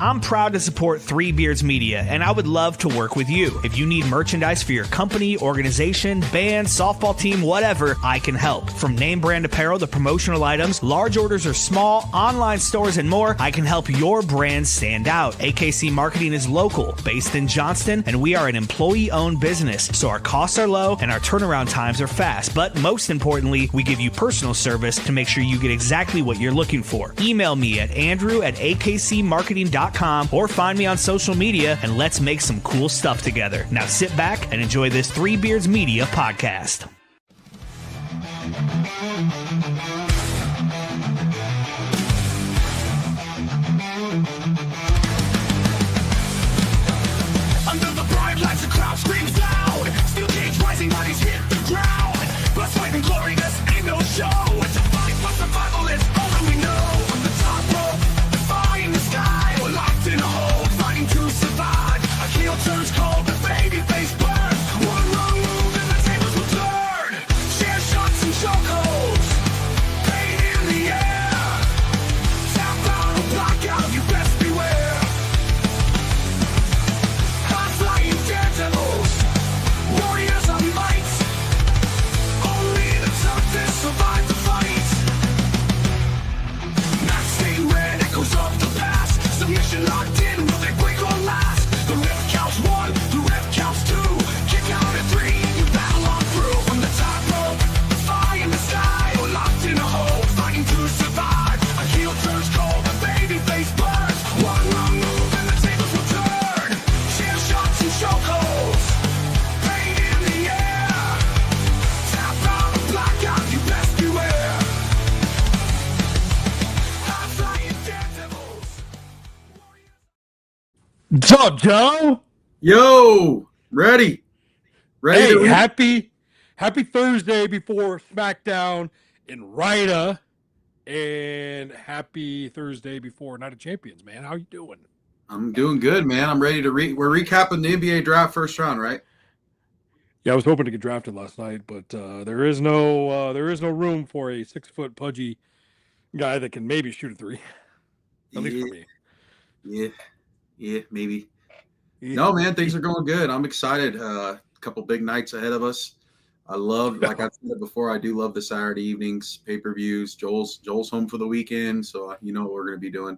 I'm proud to support Three Beards Media, and I would love to work with you. If you need merchandise for your company, organization, band, softball team, whatever, I can help. From name brand apparel to promotional items, large orders or small, online stores, and more, I can help your brand stand out. AKC Marketing is local, based in Johnston, and we are an employee-owned business, so our costs are low and our turnaround times are fast. But most importantly, we give you personal service to make sure you get exactly what you're looking for. Email me at andrew@akcmarketing.com or find me on social media and let's make some cool stuff together. Now sit back and enjoy this Three Beards Media podcast. Under the bright lights, the crowd screams loud. Steel cage rising, bodies hit the ground. Blood, sweat, and glory, this ain't no show. It's a fight for survival, it's all that we know. From the top rope, defying the sky. We're locked in a hole, fighting to survive. A heel turns cold, the baby face burns. One wrong move and the tables will turn. Share shots and chokeholds, pain in the air. Tap out or block out, you best beware. High-flying daredevils, warriors of might. Only the toughest survive the fight. Max stay red, echoes of the past. Submission locked in, will they break or last? The ref counts one, the ref counts two. Kick out at three, and you battle on through. From the top rope, the fire in the sky. We're locked in a hole, fighting to survive. A heel turns cold, the baby face burns. One wrong move and the tables will turn. Share shots and chokeholds, pain in the air. Tap out or block out, you best beware. High-flying daredevils. What's up, Joe? Yo, ready Hey, to happy Thursday before SmackDown in Ryda, and happy Thursday before Night of Champions, man. How you doing? I'm doing good, man. I'm ready to we're recapping the NBA draft first round, right? Yeah, I was hoping to get drafted last night, but there is no room for a 6-foot pudgy guy that can maybe shoot a three. At least for me. Yeah, maybe. Yeah. No, man, things are going good. I'm excited. A couple big nights ahead of us. I love, like I've said before, I do love the Saturday evenings, pay-per-views. Joel's home for the weekend, so you know what we're going to be doing.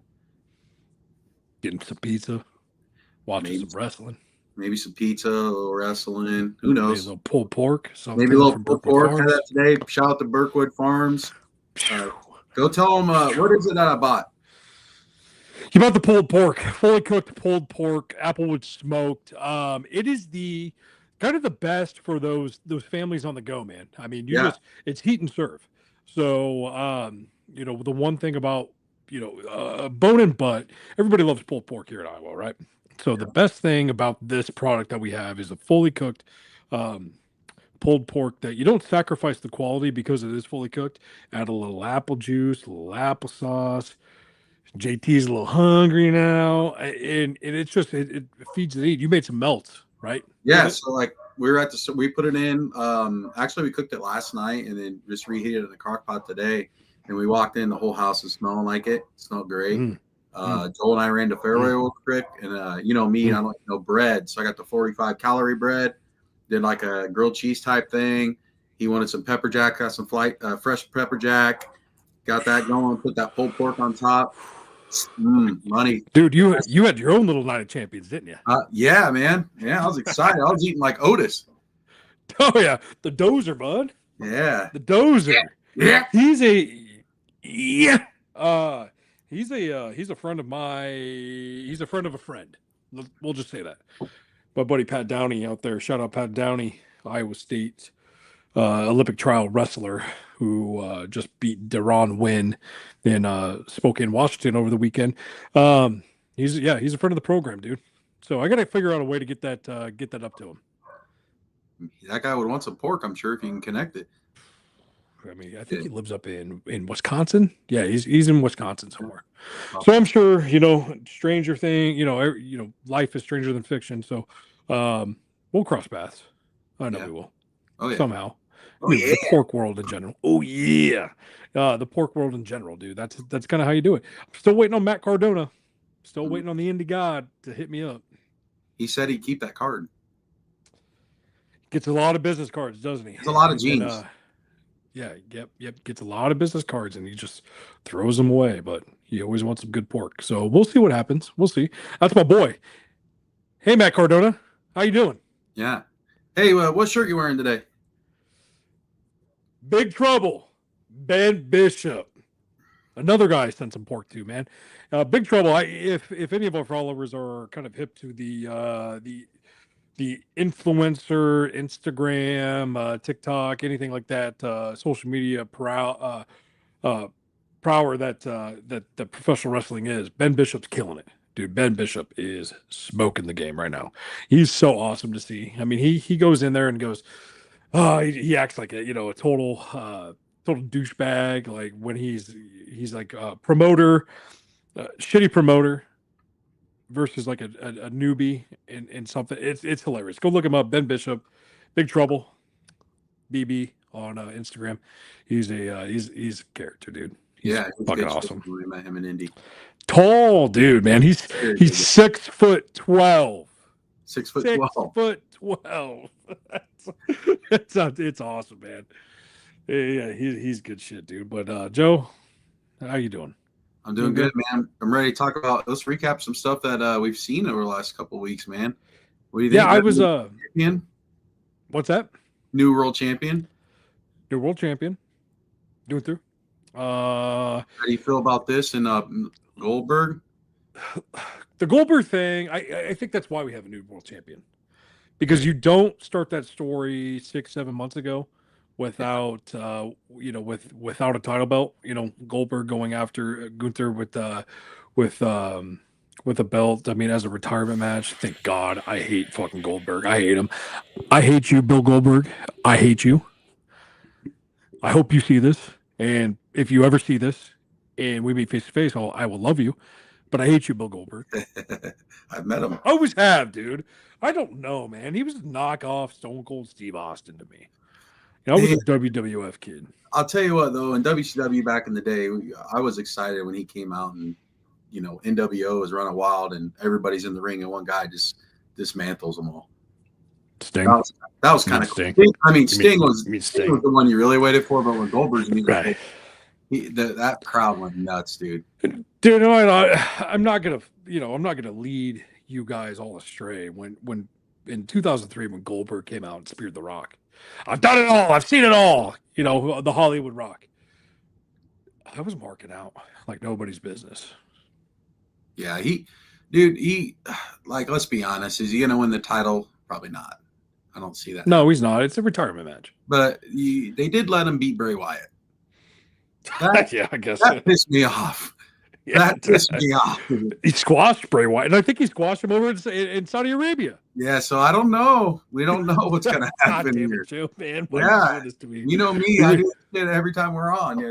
Getting some pizza, watching Maybe some wrestling, Maybe some pizza, a little wrestling. Who maybe a knows? little pulled pork, something Maybe a little from pulled Brookwood pork. Had Farms. that today. Shout out to Burkwood Farms. Go tell them, what is it that I bought? You bought the pulled pork, fully cooked pulled pork, applewood smoked. It is the kind of the best for those families on the go, man. I mean, it's heat and serve. So, the one thing about bone and butt, everybody loves pulled pork here in Iowa, right? So the best thing about this product that we have is a fully cooked pulled pork that you don't sacrifice the quality because it is fully cooked. Add a little apple juice, a little applesauce. JT's a little hungry now, and it's just it feeds the need. You made some melts, right? Yeah, so like we put it in. Actually, we cooked it last night and then just reheated it in the crock pot today. And we walked in, the whole house is smelling like it. It smelled great. Joel and I ran to Fairway real quick, and you know me, I don't like no bread, so I got the 45 calorie bread. Did like a grilled cheese type thing. He wanted some pepper jack, got some fresh pepper jack. Got that going. Put that pulled pork on top. Money, dude. You had your own little Night of Champions, didn't you? Yeah, man. Yeah, I was excited. I was eating like Otis. Oh yeah, the dozer, bud. Yeah, the dozer. Yeah. He's a friend of he's a friend of a friend. We'll just say that. My buddy Pat Downey out there. Shout out Pat Downey, Iowa State Olympic trial wrestler who just beat Deron Wynn in Spokane, Washington over the weekend. He's a friend of the program, dude. So I got to figure out a way to get that up to him. That guy would want some pork, I'm sure, if you can connect it. I mean, I think he lives up in Wisconsin. Yeah, he's in Wisconsin somewhere. So I'm sure, stranger thing, life is stranger than fiction. So we'll cross paths. I know we will. Oh, yeah. Somehow. Oh, yeah. The pork world in general. Oh, yeah. The pork world in general, dude. That's kind of how you do it. I'm still waiting on Matt Cardona. Still waiting on the indie god to hit me up. He said he'd keep that card. Gets a lot of business cards, doesn't he? It's a lot of And jeans. yeah, yep. Gets a lot of business cards, and he just throws them away. But he always wants some good pork. So we'll see what happens. We'll see. That's my boy. Hey, Matt Cardona, how you doing? Yeah. Hey, what shirt you wearing today? Big Trouble, Ben Bishop. Another guy I sent some pork to, man. Big Trouble. If any of our followers are kind of hip to the influencer, Instagram, TikTok, anything like that, social media prower that the professional wrestling is, Ben Bishop's killing it. Dude, Ben Bishop is smoking the game right now. He's so awesome to see. I mean, he goes in there and goes, oh, he acts like a total douchebag. Like when he's like a promoter, shitty promoter versus like a newbie in something. It's hilarious. Go look him up. Ben Bishop, Big Trouble, BB on Instagram. He's a character, dude. He's fucking awesome. We met him in Indy. Tall dude, man. He's 6'12". 6'12". 6'12". It's awesome, man. Yeah, he's good shit, dude. But Joe, how you doing? I'm doing good, man. I'm ready to talk about. Let's recap some stuff that we've seen over the last couple of weeks, man. What do you think? Yeah, I was champion. What's that? New world champion. New world champion. Gunther. How do you feel about this and Goldberg? The Goldberg thing, I think that's why we have a new world champion. Because you don't start that story 6-7 months ago without without a title belt. Goldberg going after Gunther with a belt. I mean, as a retirement match. Thank God. I hate fucking Goldberg. I hate him. I hate you, Bill Goldberg. I hate you. I hope you see this. And if you ever see this and we meet face to face, I will love you. But I hate you, Bill Goldberg. I've met him. I always have, dude. I don't know, man. He was a knockoff Stone Cold Steve Austin to me. I was a WWF kid. I'll tell you what, though, in WCW back in the day, I was excited when he came out and, NWO was running wild and everybody's in the ring and one guy just dismantles them all. Sting. That was kind of cool. I mean, Sting was the one you really waited for, but when Goldberg's music, that crowd went nuts, dude. Dude, I'm not gonna lead you guys all astray. When in 2003, when Goldberg came out and speared The Rock, I've done it all. I've seen it all. The Hollywood Rock. I was marking out like nobody's business. Yeah, let's be honest. Is he gonna win the title? Probably not. I don't see that. No, he's not. It's a retirement match. But they did let him beat Bray Wyatt. Yeah, I guess that pissed me off. Yeah, that pissed me off. He squashed Bray Wyatt, and I think he squashed him over in Saudi Arabia. Yeah, so I don't know. We don't know what's going to happen here. Joe, man. You know me. I do it every time we're on. Yeah.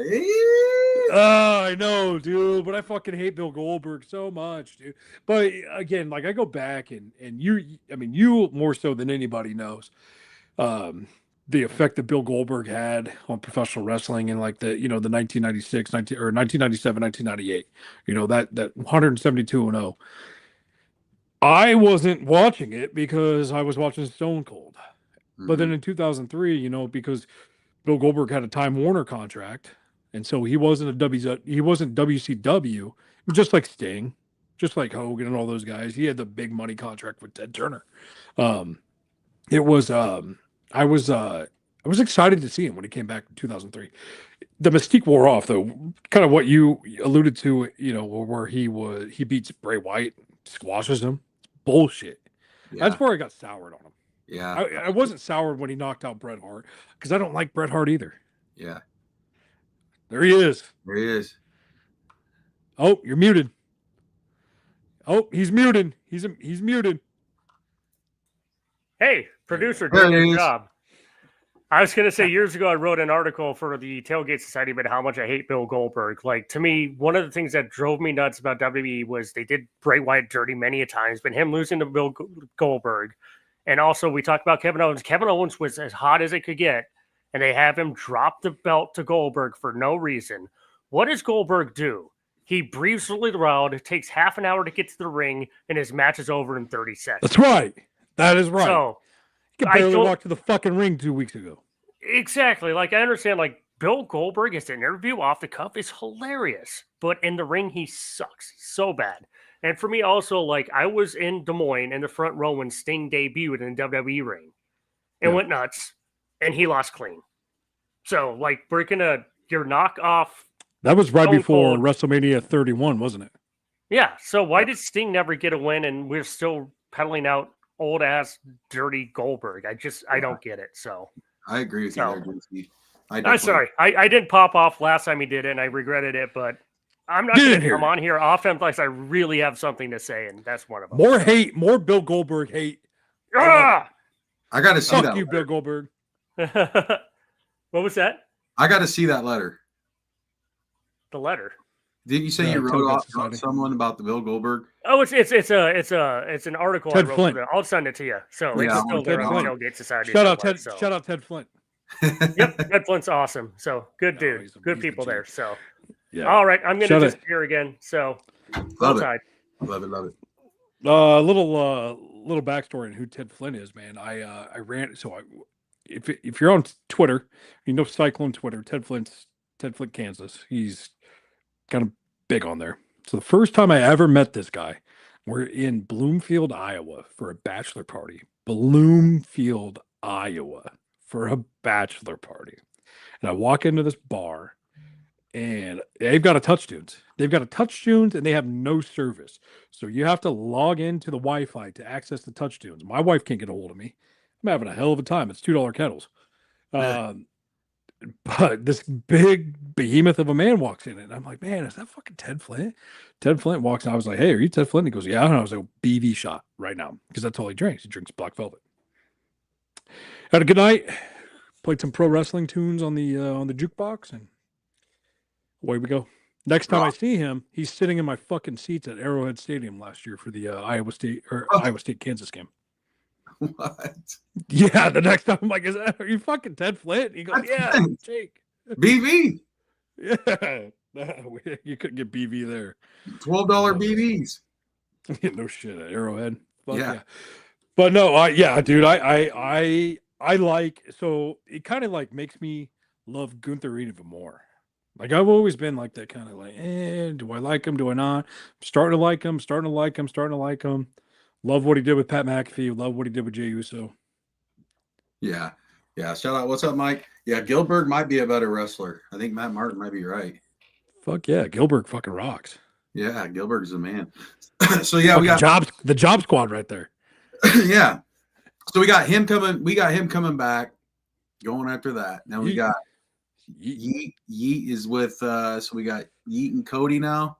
I know, dude. But I fucking hate Bill Goldberg so much, dude. But again, like I go back and you more so than anybody knows, the effect that Bill Goldberg had on professional wrestling in like the 1996, 1997, 1998, that 172-0. I wasn't watching it because I was watching Stone Cold. Mm-hmm. But then in 2003, because Bill Goldberg had a Time Warner contract, and so he wasn't WCW, just like Sting, just like Hogan and all those guys. He had the big money contract with Ted Turner. I was excited to see him when he came back in 2003. The mystique wore off, though. Kind of what you alluded to, where he beats Bray Wyatt, squashes him. Bullshit. Yeah. That's where I got soured on him. Yeah, I wasn't soured when he knocked out Bret Hart because I don't like Bret Hart either. Yeah, there he is. There he is. Oh, you're muted. Oh, he's muted. He's muted. Hey, producer, doing your job. I was going to say, years ago, I wrote an article for the Tailgate Society about how much I hate Bill Goldberg. Like, to me, one of the things that drove me nuts about WWE was they did Bray Wyatt dirty many a times, but him losing to Bill Goldberg. And also, we talked about Kevin Owens. Kevin Owens was as hot as it could get, and they have him drop the belt to Goldberg for no reason. What does Goldberg do? He breathes really loud. It takes half an hour to get to the ring, and his match is over in 30 seconds. That's right. That is right. So he could barely walk to the fucking ring 2 weeks ago. Exactly. Like, I understand, like, Bill Goldberg as an interview off the cuff is hilarious, but in the ring, he sucks so bad. And for me, also, like, I was in Des Moines in the front row when Sting debuted in the WWE ring and went nuts, and he lost clean. So, like, we're gonna your knockoff. That was right before WrestleMania 31, wasn't it? Yeah. So why did Sting never get a win, and we're still peddling out old ass dirty Goldberg? I don't get it. So I agree with you there, JC. I'm sorry. I didn't pop off last time he did it, and I regretted it, but I'm not going to come on here often unless I really have something to say, and that's one of them. More hate, more Bill Goldberg hate. Ah! I got to see that. Fuck you, Bill Goldberg. What was that? I got to see that letter. The letter. Didn't you say you wrote off someone about the Bill Goldberg? Oh, it's an article Ted I wrote. Flint. I'll send it to you. So it's still there on the Tailgate Society. Shout out Ted Flint. Yep, Ted Flint's awesome. So good dude, good people there. So yeah. All right, I'm gonna disappear again. So love it. Love it. Little backstory on who Ted Flint is, man. I ran if you're on Twitter, you know Cyclone Twitter, Ted Flint, Kansas. He's kind of big on there. So the first time I ever met this guy, we're in Bloomfield, Iowa for a bachelor party. Bloomfield, Iowa for a bachelor party. And I walk into this bar and they've got a TouchTunes. And they have no service. So you have to log into the Wi-Fi to access the TouchTunes. My wife can't get a hold of me. I'm having a hell of a time. It's $2 kettles. But this big behemoth of a man walks in, and I'm like, man, is that fucking Ted Flint? Ted Flint walks in. I was like, hey, are you Ted Flint? He goes, yeah. And I was like, BV shot right now, because that's all he drinks. He drinks Black Velvet. Had a good night. Played some pro wrestling tunes on the jukebox, and away we go. Next time I see him, he's sitting in my fucking seats at Arrowhead Stadium last year for the Iowa State Kansas game. What? Yeah, the next time I'm like, are you fucking Ted Flint? He goes, yeah, Jake. BV. Yeah. You couldn't get BV there. $12 BVs. No shit at Arrowhead. Fuck yeah. But no, dude, I like, so it kind of like makes me love Gunther even more. Like I've always been like that kind of like, do I like him? Do I not? I'm starting to like him. Love what he did with Pat McAfee. Love what he did with Jey Uso. Yeah. Shout out. What's up, Mike? Yeah, Gilbert might be a better wrestler. I think Matt Martin might be right. Fuck yeah, Gilbert fucking rocks. Yeah, Gilbert's the man. So yeah, we got the job squad right there. Yeah. So we got him coming. We got him coming back. Going after that. Now we got Yeet. Yeet is with. So we got Yeet and Cody now.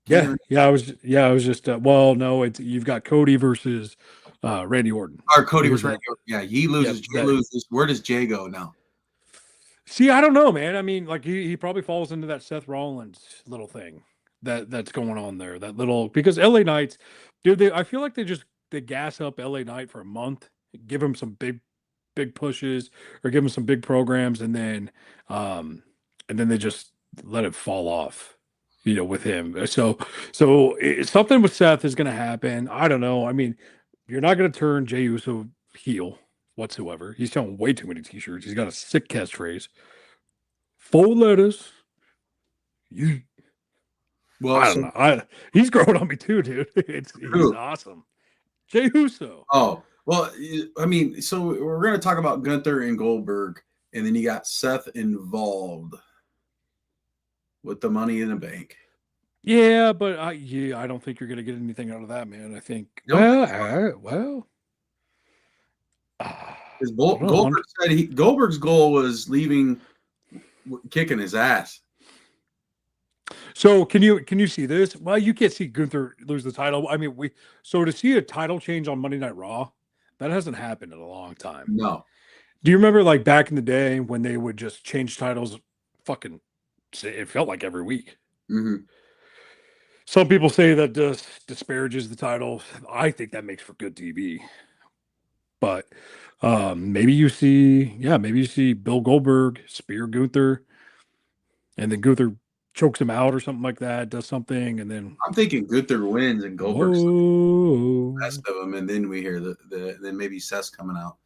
Yeah. I was just. Well, no, you've got Cody versus Randy Orton. Or Cody versus Randy Orton. Yeah, Yeet loses. Jay loses. Where does Jay go now? See, I don't know, man. I mean, like he probably falls into that Seth Rollins little thing that's going on there. That little, because LA Knights, dude, I feel like they gas up LA Knight for a month, give him some big pushes or give him some big programs, and then they just let it fall off, with him. So something with Seth is going to happen. I don't know. I mean, you're not going to turn Jey Uso heel whatsoever. He's selling way too many t-shirts. He's got a sick catchphrase. 4 letters. Well, I don't know. He's growing on me too, dude. He's awesome. Jey Uso. Oh, well, I mean, so we're going to talk about Gunther and Goldberg, and then you got Seth involved with the Money in the Bank. Yeah, but I don't think you're going to get anything out of that, man. I think, Goldberg said Goldberg's goal was kicking his ass. So can you see this? Well, you can't see Gunther lose the title. I mean, to see a title change on Monday Night Raw, that hasn't happened in a long time. No. Do you remember like back in the day when they would just change titles? It felt like every week. Mm-hmm. Some people say that disparages the title. I think that makes for good TV. But maybe you see Bill Goldberg spear Gunther, and then Gunther chokes him out or something like that, does something, and then I'm thinking Gunther wins and Goldberg's the best of them, and then we hear then maybe Seth's coming out.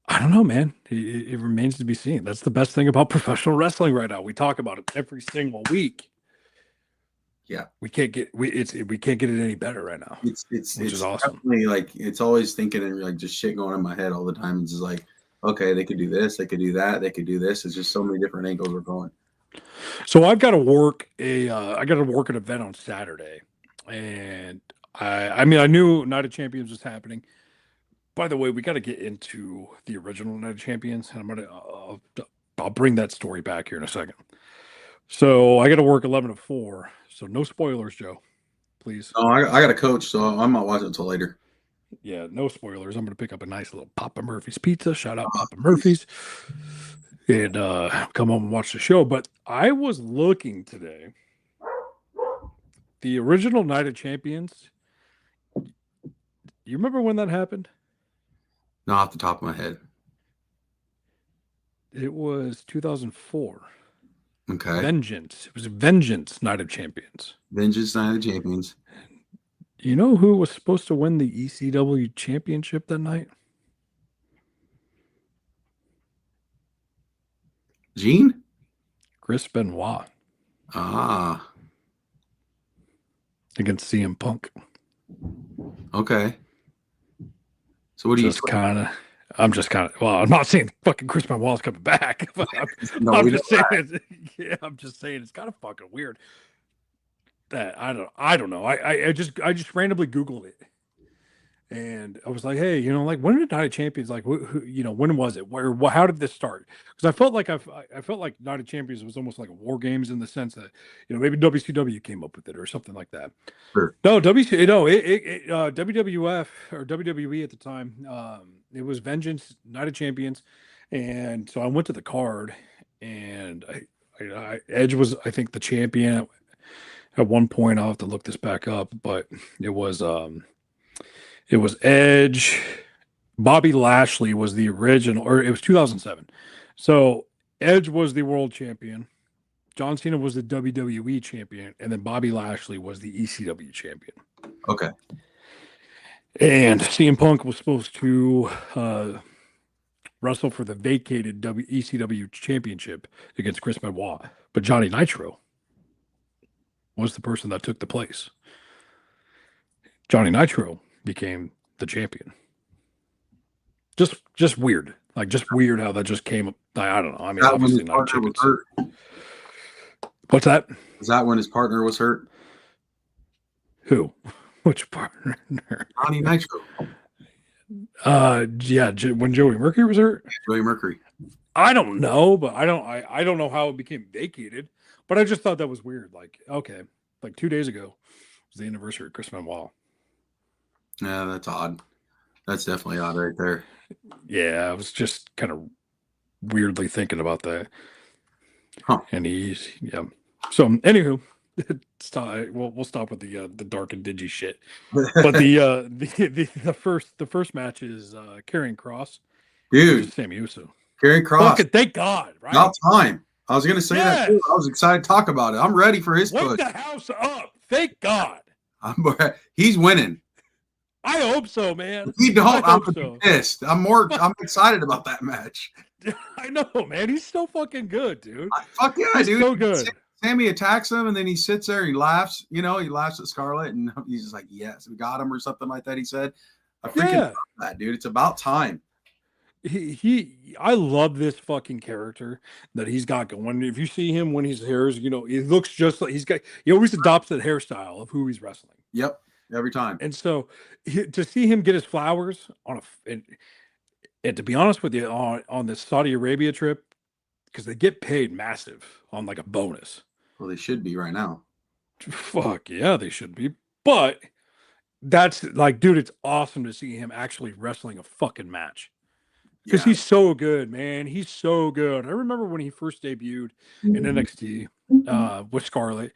I don't know, man. It remains to be seen. That's the best thing about professional wrestling right now. We talk about it every single week. Yeah, we can't get it any better right now. It's which is awesome. Definitely like it's always thinking and like just shit going in my head all the time. It's just like, okay, they could do this, they could do that, they could do this. It's just so many different angles we're going. So I've got to work an event on Saturday, and I mean I knew Night of Champions was happening. By the way, we got to get into the original Night of Champions, and I'll bring that story back here in a second. So I got to work 11 to 4. So no spoilers, Joe. Please. Oh, I got a coach, so I'm not watching until later. Yeah, no spoilers. I'm going to pick up a nice little Papa Murphy's pizza. Shout out Papa Murphy's. And come home and watch the show. But I was looking today. The original Night of Champions. You remember when that happened? Not off the top of my head. It was 2004. Okay. Vengeance. It was Vengeance Night of Champions. Vengeance Night of Champions. You know who was supposed to win the ECW championship that night? Gene? Chris Benoit. Ah. Against CM Punk. Okay. So what do you I'm just kind of, well, I'm not saying fucking Chris Benoit's coming back, but I'm just saying, I'm just saying it's kind of fucking weird that I don't know. I just randomly Googled it, and I was like, hey, like when did Night of Champions, like, when was it? How did this start? Because I felt like I felt like Night of Champions was almost like a War Games in the sense that maybe WCW came up with it or something like that. Sure. No, WWF or WWE at the time. It was Vengeance Night of Champions, and so I went to the card, and Edge was, I think, the champion at one point. I'll have to look this back up, but it was Edge. Bobby Lashley was the original, or it was 2007. So Edge was the world champion. John Cena was the WWE champion, and then Bobby Lashley was the ECW champion. Okay. And CM Punk was supposed to wrestle for the vacated ECW championship against Chris Benoit, but Johnny Nitro was the person that took the place. Johnny Nitro became the champion. Just weird. Like, just weird how that just came up. I don't know. I mean, that obviously not a champion. What's that? Is that when his partner was hurt? Who? Which partner? Johnny Nitro. Yeah, when Joey Mercury was hurt. Joey Mercury. I don't know, but I don't know how it became vacated. But I just thought that was weird. Like, okay, like 2 days ago was the anniversary of Chris Benoit. Yeah, that's odd. That's definitely odd right there. Yeah, I was just kind of weirdly thinking about that. Huh. And yeah. So, anywho, we'll stop with the dark and dingy shit. But the first match is Karrion Kross, dude. Sami Uso. Karrion Kross. Fucking thank God, right? About time. I was gonna say that too. I was excited to talk about it. I'm ready for his push. Wake the house up. Thank God. He's winning. I hope so, man. If he don't, I'm pissed. I'm excited about that match. I know, man. He's so fucking good, dude. Fuck yeah, he's dude. So good. Sammy attacks him, and then he sits there and he laughs. He laughs at Scarlett, and he's just like, "Yes, we got him," or something like that. He said, "I freaking love that, dude. It's about time." I love this fucking character that he's got going. If you see him when he's hairs, he looks just like he always adopts that hairstyle of who he's wrestling. Yep, every time. And so to see him get his flowers on and to be honest with you, on this Saudi Arabia trip, because they get paid massive on like a bonus. Well, they should be right now. Fuck yeah, they should be. But that's like, dude, it's awesome to see him actually wrestling a fucking match. Because he's so good, man. He's so good. I remember when he first debuted in NXT with Scarlett,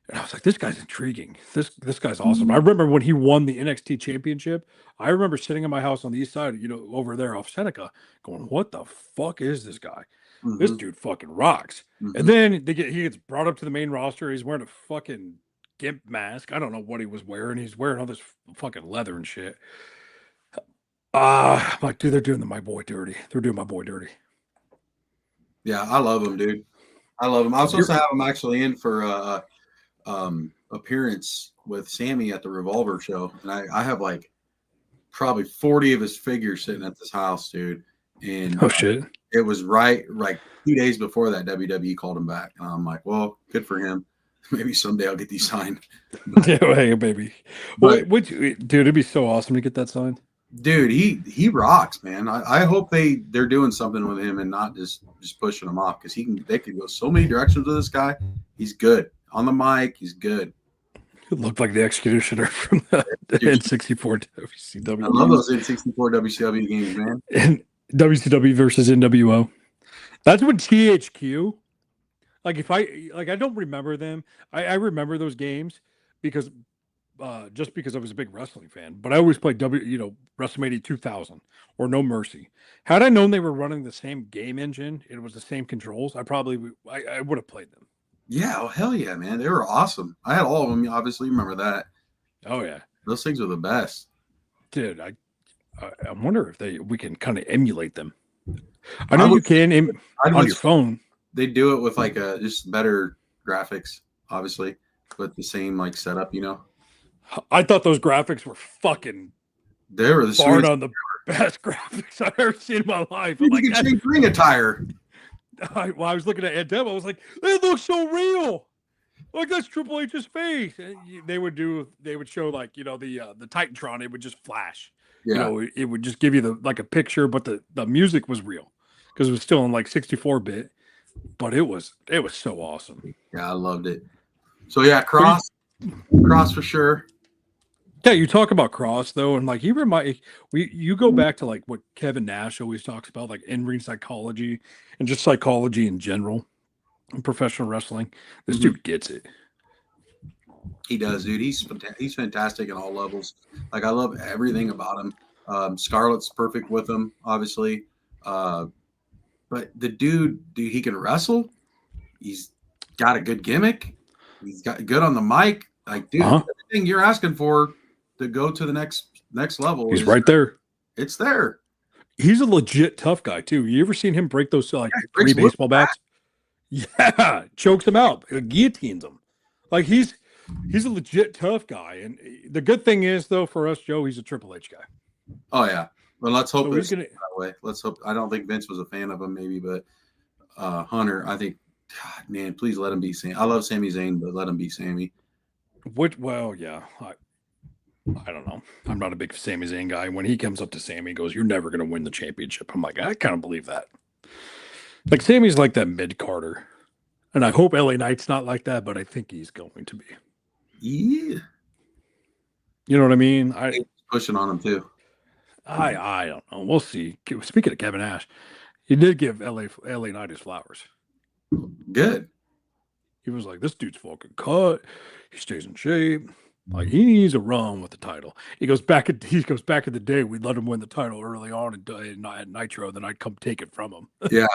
and I was like, this guy's intriguing. This guy's awesome. I remember when he won the NXT championship, I remember sitting in my house on the east side, over there off Seneca, going, what the fuck is this guy? This dude fucking rocks. And then he gets brought up to the main roster. He's wearing a fucking gimp mask. I don't know what he was wearing. He's wearing all this fucking leather and shit. Like, dude, they're doing my boy dirty. They're doing my boy dirty. Yeah, I love him, dude. I love him. I was supposed to have him actually in for appearance with Sammy at the Revolver show, and I have like probably 40 of his figures sitting at this house, dude. And oh shit, it was right like 2 days before that WWE called him back, and I'm like, well, good for him. Maybe someday I'll get these signed. Yeah, hey, baby. Dude, it'd be so awesome to get that signed. Dude, he rocks, man. I hope they're doing something with him and not just pushing him off, because they can go so many directions with this guy. He's good on the mic. He's good. It looked like the Executioner from the N64 WCW. I love those N64 WCW games, man. And WCW versus NWO. That's when THQ. Like I don't remember them. I remember those games because just because I was a big wrestling fan. But I always played WrestleMania 2000 or No Mercy. Had I known they were running the same game engine, it was the same controls, I would have played them. Yeah, oh hell yeah, man. They were awesome. I had all of them, obviously, remember that. Oh yeah. Those things are the best. Dude, I wonder if we can kind of emulate them. I know you can on your phone. They do it with like just better graphics, obviously, but the same like setup, I thought those graphics were fucking. They were the sweetest. On the best graphics I've ever seen in my life. I'm you can change ring attire. I was looking at Demo. I was like, it looks so real. Like that's Triple H's face. And they would show like the Titantron. It would just flash. Yeah. It would just give you a picture, but the music was real because it was still in like 64-bit. But it was so awesome. Yeah, I loved it. So yeah, Cross for sure. Yeah, you talk about Cross though, and like you go back to like what Kevin Nash always talks about, like in-ring psychology and just psychology in general in professional wrestling. This dude gets it. He does, dude. He's fantastic in all levels. Like I love everything about him. Scarlett's perfect with him, obviously. But the dude, he can wrestle. He's got a good gimmick. He's got good on the mic. Like, dude, everything you're asking for to go to the next level. He's right there. It's there. He's a legit tough guy too. You ever seen him break those 3 baseball bats? Yeah, chokes him out, guillotines him. Like he's a legit tough guy. And the good thing is though for us, Joe, he's a Triple H guy. Oh yeah. Well, let's hope it's that way. Let's hope. I don't think Vince was a fan of him, maybe, but Hunter, I think. God, man, please let him be Sammy. I love Sami Zayn, but let him be Sammy. Yeah. I don't know. I'm not a big Sami Zayn guy. When he comes up to Sammy, he goes, "You're never going to win the championship." I'm like, I kind of believe that. Like Sammy's like that mid-carder, and I hope LA Knight's not like that, but I think he's going to be. Yeah. You know what I mean? He's pushing on him too. I don't know. We'll see. Speaking of Kevin Nash, he did give LA Knight his flowers. Good. He was like, this dude's fucking cut. He stays in shape. Like he needs a run with the title. He goes back in the day. We'd let him win the title early on at Nitro. Then I'd come take it from him. Yeah,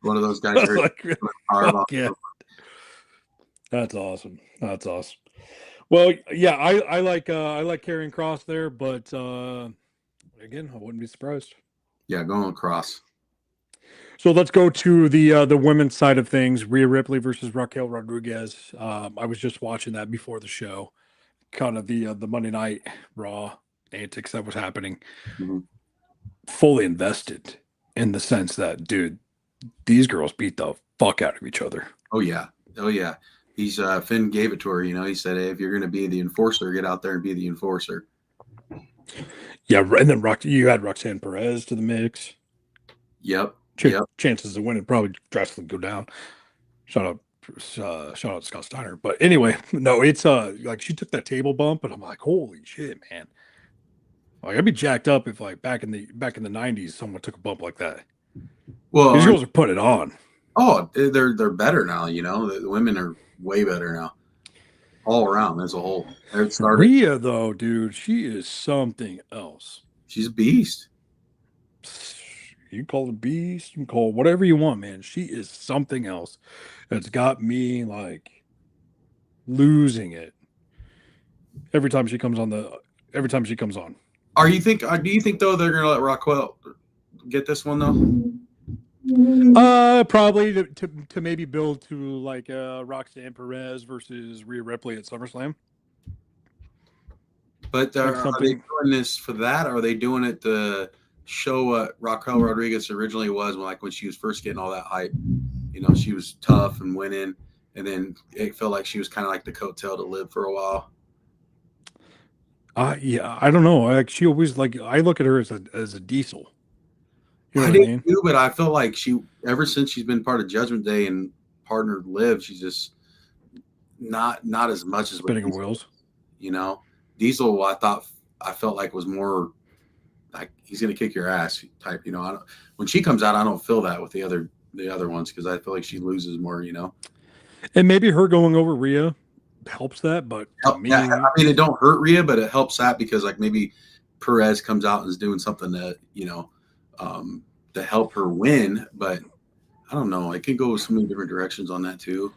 one of those guys. Yeah. That's awesome. That's awesome. Well, yeah, I like Karrion Kross there, but again, I wouldn't be surprised. Yeah, going Cross. So let's go to the women's side of things. Rhea Ripley versus Raquel Rodriguez. I was just watching that before the show. Kind of the Monday Night Raw antics that was happening. Mm-hmm. Fully invested in the sense that, dude, these girls beat the fuck out of each other. Oh yeah. He's Finn gave it to her. He said, "Hey, if you're going to be the enforcer, get out there and be the enforcer." Yeah, and then you had Roxanne Perez to the mix. Yep. Chances of winning probably drastically go down. Shout out to Scott Steiner. But anyway, no, it's like she took that table bump, and I'm like, holy shit, man! Like I'd be jacked up if like back in the '90s someone took a bump like that. Well, these girls are putting it on. Oh, they're better now. The women are way better now, all around as a whole. Rhea though, dude, she is something else. She's a beast. You can call it a beast. You can call it whatever you want, man. She is something else. It's got me like losing it every time she comes on. Every time she comes on. Do you think though they're gonna let Raquel get this one though? Probably to maybe build to like Roxanne Perez versus Rhea Ripley at SummerSlam. But are they doing this for that? Or are they doing it to show what Raquel Rodriguez originally was when she was first getting all that hype? You know, she was tough and winning, and then it felt like she was kind of like the coattail to Liv for a while. Yeah, I don't know. She always I look at her as a diesel. You know I did too, but I feel like ever since she's been part of Judgment Day and partnered Liv, she's just not as much as spinning wheels. You know, Diesel, I felt like was more like he's gonna kick your ass type. You know, when she comes out, I don't feel that with the other ones because I feel like she loses more. You know, and maybe her going over Rhea helps that, but I mean, it don't hurt Rhea, but it helps that because maybe Perez comes out and is doing something that to help her win, but I don't know. It can go so many different directions on that too.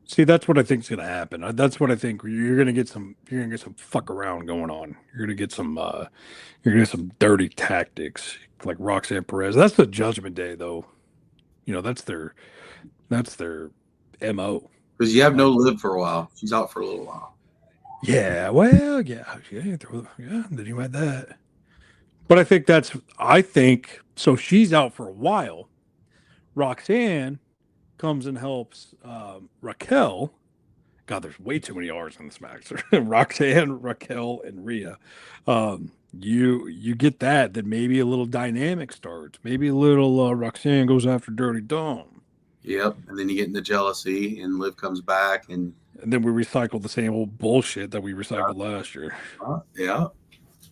See, that's what I think is going to happen. That's what I think. You're going to get some fuck around going on. You're going to get some dirty tactics like Roxanne Perez. That's the Judgment Day, though. You know, that's their MO. Because you have no Liv for a while. She's out for a little while. Yeah, well, yeah. Then you had that. But I think so. She's out for a while. Roxanne comes and helps Raquel. God, there's way too many R's in this match. Roxanne, Raquel, and Rhea. You get that. Then maybe a little dynamic starts. Maybe a little Roxanne goes after Dirty Dome. Yep, and then you get into jealousy, and Liv comes back, and then we recycle the same old bullshit that we recycled last year. Yeah.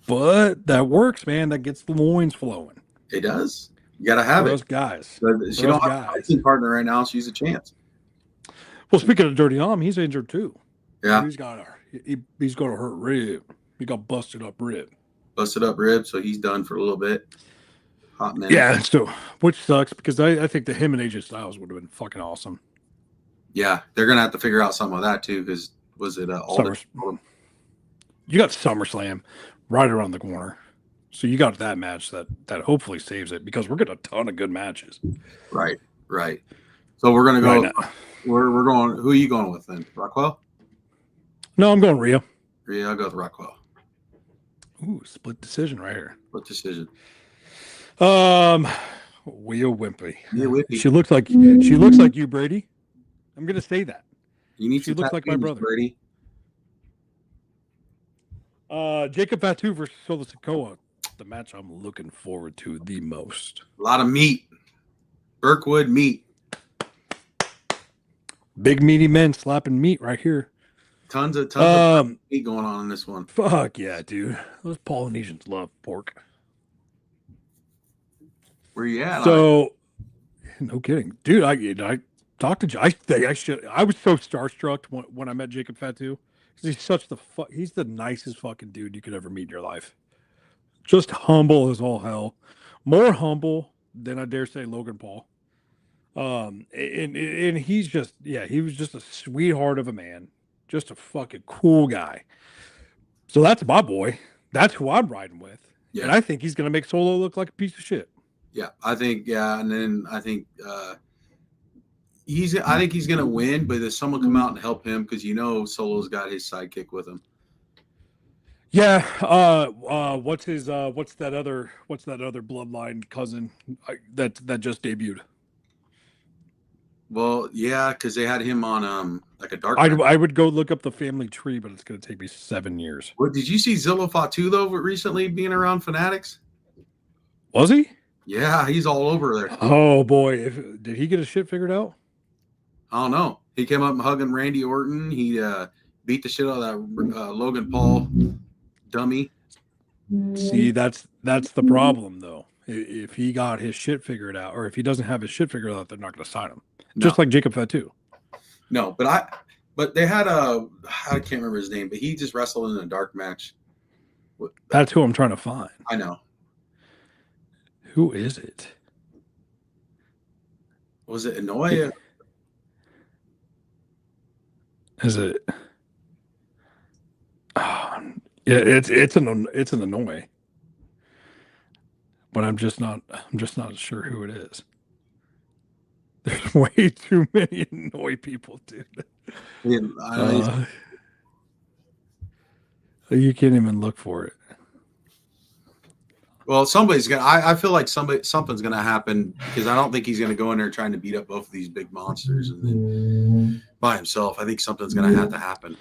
But that works, man. That gets the loins flowing. It does. You got to have those guys. She don't have a fighting partner right now. She's a chance. Well, speaking of Dirty Dom, he's injured too. Yeah. He's got he's got a hurt rib. He got busted up rib. So he's done for a little bit. Hot minute. Yeah, so which sucks because I think him and AJ Styles would have been fucking awesome. Yeah, they're gonna have to figure out something with that too. Because was it you got SummerSlam right around the corner, so you got that match that hopefully saves it because we're getting a ton of good matches. Right. So we're gonna go. We're going. Who are you going with then? Raquel? No, I'm going Rhea. I'll go with Raquel. Ooh, split decision right here. Split decision. Rhea Wimpy. She looks like you, Brady. I'm gonna say that. She looks like my brother, Brady. Jacob Fatu versus Solo Sikoa, the match I'm looking forward to the most. A lot of meat. Birkwood meat. Big meaty men slapping meat right here. Tons of meat going on in this one. Fuck yeah, dude. Those Polynesians love pork. Where you at? So, no kidding, dude. I talked to. I think I should. I was so starstruck when I met Jacob Fatu because he's the nicest fucking dude you could ever meet in your life. Just humble as all hell. More humble than I dare say Logan Paul. And he's just he was just a sweetheart of a man, just a fucking cool guy. So that's my boy. That's who I'm riding with. Yeah. And I think he's gonna make Solo look like a piece of shit. Yeah, I think and then I think he's gonna win, but there's someone come out and help him because Solo's got his sidekick with him. Yeah. What's that other bloodline cousin that just debuted? Well, yeah, because they had him on like a dark. I would go look up the family tree, but it's going to take me 7 years. Well, did you see Zillow Fatu though recently being around Fanatics? Was he? Yeah, he's all over there. Oh boy, did he get his shit figured out? I don't know. He came up and hugging Randy Orton. He beat the shit out of that Logan Paul dummy. See, that's the problem though. If he got his shit figured out, or if he doesn't have his shit figured out, they're not going to sign him. No. Just like Jacob Fatu. No, but they had I can't remember his name, but he just wrestled in a dark match. That's who I'm trying to find. I know. Who is it? Was it Hanoi? Is it? Yeah, it's an Hanoi, but I'm just not sure who it is. There's way too many Hanoi people, dude. Yeah, You can't even look for it. well, somebody's gonna. I feel like something's gonna happen because I don't think he's gonna go in there trying to beat up both of these big monsters and then by himself. I think something's gonna have to happen.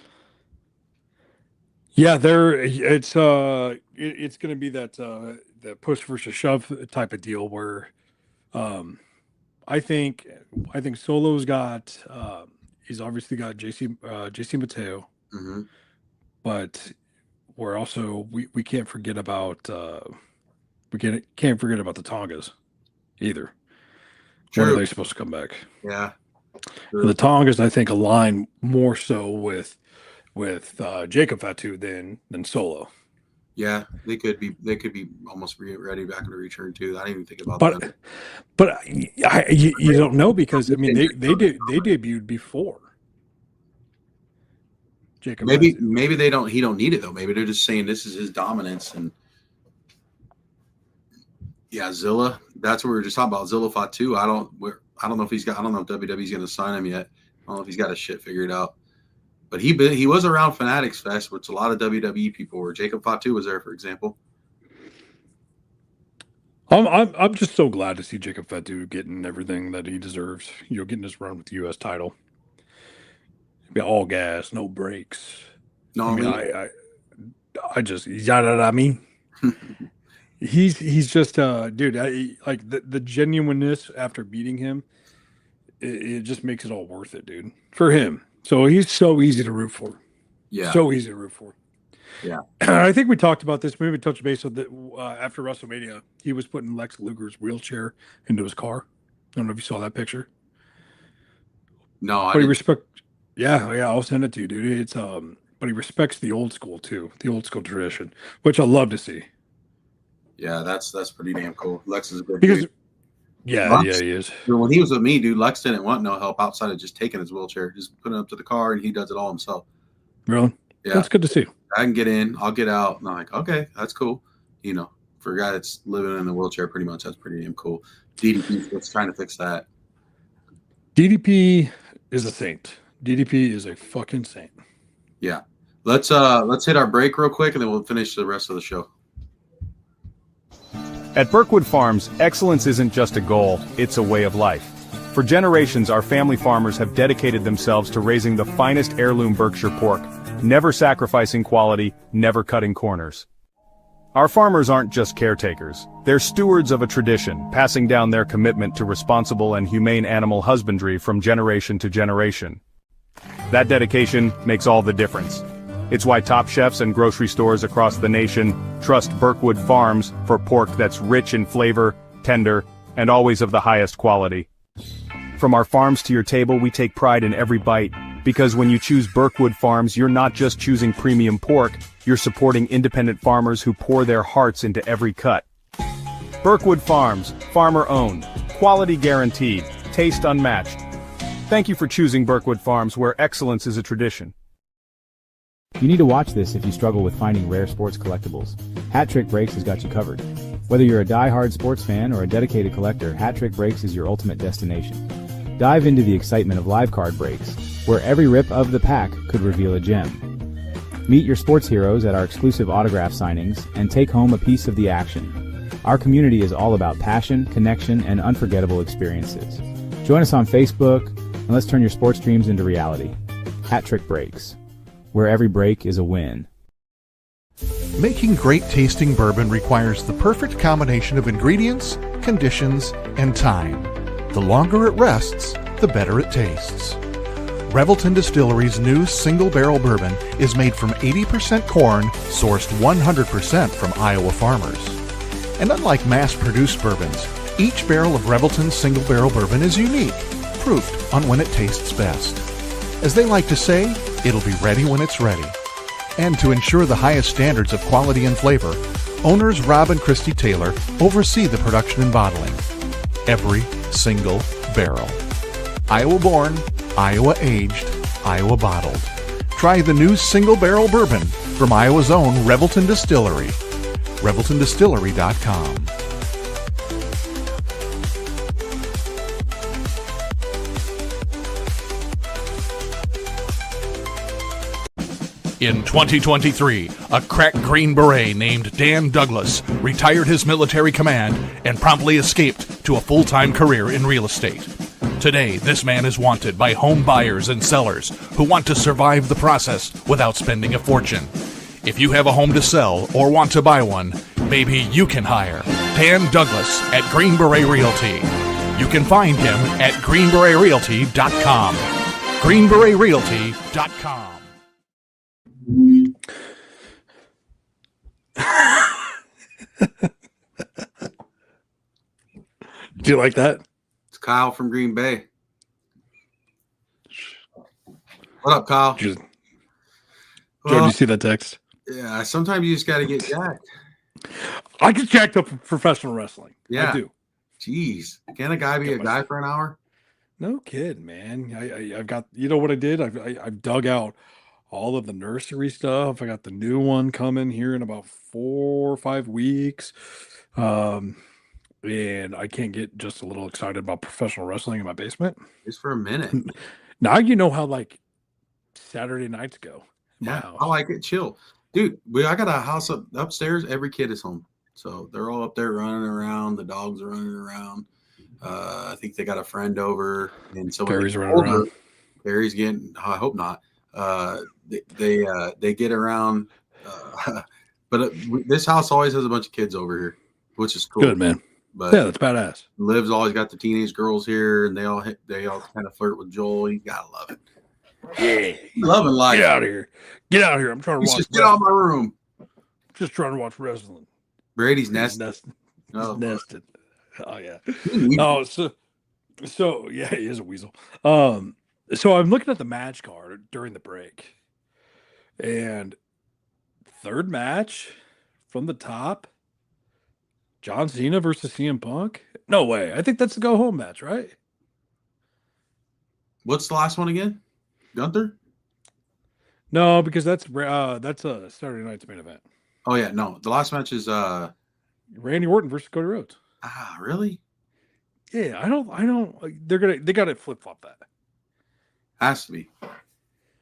Yeah, it's going to be that the push versus shove type of deal where I think Solo's got he's obviously got JC Mateo, but we're also we can't forget about can't forget about the Tongas either. When are they supposed to come back? Yeah, the Tongas I think align more so with Jacob Fatu than Solo. Yeah, they could be almost ready back to return too. I didn't even think about that. But you don't know because I mean they debuted before Jacob. Maybe he don't need it though. Maybe they're just saying this is his dominance and yeah, Zilla. That's what we were just talking about. Zilla Fatu. I don't know if WWE's going to sign him yet. I don't know if he's got his shit figured out. But he was around Fanatics Fest, which a lot of WWE people were. Jacob Fatu was there, for example. I'm just so glad to see Jacob Fatu getting everything that he deserves. Getting his run with the U.S. title. Be all gas, no brakes. No, I just you know what I mean. He's just dude. Like the genuineness after beating him, it just makes it all worth it, dude. For him. So he's so easy to root for. Yeah. So easy to root for. Yeah. I think we talked about this. Maybe we touched base with it after WrestleMania. He was putting Lex Luger's wheelchair into his car. I don't know if you saw that picture. No, but he respect. Yeah, I'll send it to you, dude. It's but he respects the old school too, the old school tradition, which I love to see. Yeah, that's pretty damn cool. Lex is a good because dude. Yeah, he is. When he was with me, dude, Lex didn't want no help outside of just taking his wheelchair, just putting it up to the car, and he does it all himself. Really? Yeah. That's good to see. I can get in, I'll get out, and I'm like, okay, that's cool. For a guy that's living in a wheelchair pretty much, that's pretty damn cool. DDP's trying to fix that. DDP is a saint. DDP is a fucking saint. Yeah. Let's hit our break real quick, and then we'll finish the rest of the show. At Birkwood Farms, excellence isn't just a goal, it's a way of life. For generations, our family farmers have dedicated themselves to raising the finest heirloom Berkshire pork, never sacrificing quality, never cutting corners. Our farmers aren't just caretakers, they're stewards of a tradition, passing down their commitment to responsible and humane animal husbandry from generation to generation. That dedication makes all the difference. It's why top chefs and grocery stores across the nation trust Birkwood Farms for pork that's rich in flavor, tender, and always of the highest quality. From our farms to your table, we take pride in every bite, because when you choose Birkwood Farms, you're not just choosing premium pork, you're supporting independent farmers who pour their hearts into every cut. Birkwood Farms, farmer-owned, quality guaranteed, taste unmatched. Thank you for choosing Birkwood Farms, where excellence is a tradition. You need to watch this if you struggle with finding rare sports collectibles. Hat Trick Breaks has got you covered. Whether you're a die-hard sports fan or a dedicated collector, Hat Trick Breaks is your ultimate destination. Dive into the excitement of live card breaks, where every rip of the pack could reveal a gem. Meet your sports heroes at our exclusive autograph signings and take home a piece of the action. Our community is all about passion, connection, and unforgettable experiences. Join us on Facebook, and let's turn your sports dreams into reality. Hat Trick Breaks, where every break is a win. Making great tasting bourbon requires the perfect combination of ingredients, conditions, and time. The longer it rests, the better it tastes. Revelton Distillery's new single barrel bourbon is made from 80% corn, sourced 100% from Iowa farmers. And unlike mass-produced bourbons, each barrel of Revelton's single barrel bourbon is unique, proofed on when it tastes best. As they like to say, it'll be ready when it's ready. And to ensure the highest standards of quality and flavor, owners Rob and Christy Taylor oversee the production and bottling. Every single barrel. Iowa born, Iowa aged, Iowa bottled. Try the new single barrel bourbon from Iowa's own Revelton Distillery. ReveltonDistillery.com. In 2023, a crack Green Beret named Dan Douglas retired his military command and promptly escaped to a full-time career in real estate. Today, this man is wanted by home buyers and sellers who want to survive the process without spending a fortune. If you have a home to sell or want to buy one, maybe you can hire Dan Douglas at Green Beret Realty. You can find him at greenberetrealty.com. greenberetrealty.com. Do you like that? It's Kyle from Green Bay. What up, Kyle? Joe, did you see that text? Yeah, sometimes you just got to get jacked. I get jacked up for professional wrestling. Yeah. I do. Jeez. Can a guy be a guy for an hour? No kid, man. I've got, you know what I did? I've dug out all of the nursery stuff. I got the new one coming here in about 4 or 5 weeks. And I can't get just a little excited about professional wrestling in my basement. Just for a minute. Now you know how like Saturday nights go. In my Yeah, house. I like it. Chill. Dude, I got a house upstairs. Every kid is home. So they're all up there running around. The dogs are running around. I think they got a friend over. And so Barry's running around. Barry's getting, I hope not. They get around. But this house always has a bunch of kids over here, which is cool. Good, man. But Yeah, that's badass. Liv's always got the teenage girls here, and they all kind of flirt with Joel. You gotta love it. Yeah, Loving life. get out of here. Get out of here. I'm trying to watch. Just get out of my room. Just trying to watch wrestling. Brady's He's nested. Oh. nested. Oh yeah. Weasel. Oh, so yeah, he is a weasel. So I'm looking at the match card during the break, and third match from the top, John Cena versus CM Punk. No way. I think that's the go home match, right? What's the last one again? Gunther? No, because that's a Saturday night's main event. Oh yeah, no. The last match is Randy Orton versus Cody Rhodes. really? Yeah, I don't. They got to flip flop that. Has to be.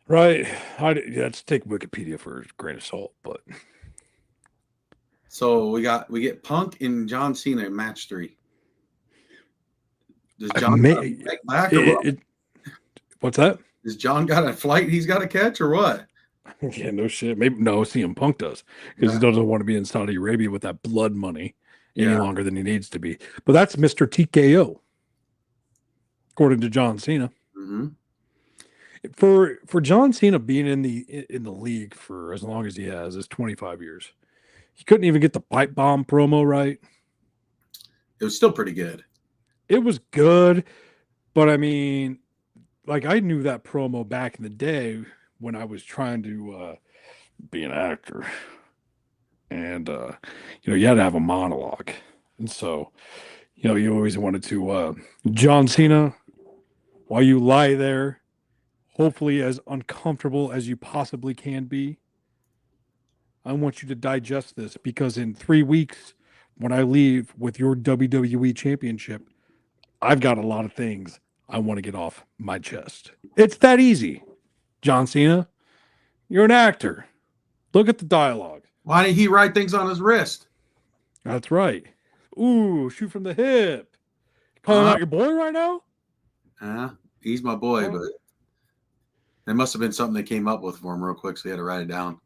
Right. Let's take Wikipedia for a grain of salt, but So we get Punk and John Cena in match 3. Does John get back or what? What's that? Has John got a flight he's got to catch or what? Yeah, no shit. Maybe no. CM Punk does because he doesn't want to be in Saudi Arabia with that blood money any longer than he needs to be. But that's Mr. TKO, according to John Cena. Mm-hmm. For John Cena being in the league for as long as he has, is 25 years. He couldn't even get the pipe bomb promo right. It was still pretty good. It was good, but I mean, like I knew that promo back in the day when I was trying to be an actor, and you had to have a monologue, and so you always wanted to John Cena, while you lie there, hopefully as uncomfortable as you possibly can be, I want you to digest this because in 3 weeks, when I leave with your WWE championship, I've got a lot of things I want to get off my chest. It's that easy. John Cena, you're an actor. Look at the dialogue. Why did he write things on his wrist? That's right. Ooh, shoot from the hip. Calling out your boy right now? He's my boy, but it must have been something they came up with for him real quick, so he had to write it down.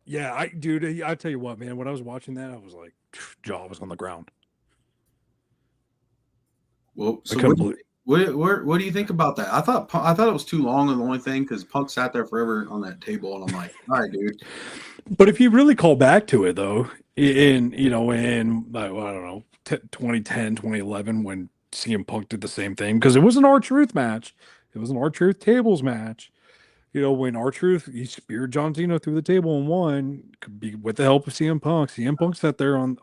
Yeah, I tell you what, man, when I was watching that, I was like, jaw was on the ground. Well, so what do you think about that? I thought it was too long on the only thing because Punk sat there forever on that table, and I'm like, all right, dude. But if you really call back to it, though, in I don't know, 2010, 2011, when CM Punk did the same thing, because it was an R-Truth match. It was an R-Truth tables match. When R-Truth, he speared John Cena through the table and won, could be with the help of CM Punk. CM Punk sat there on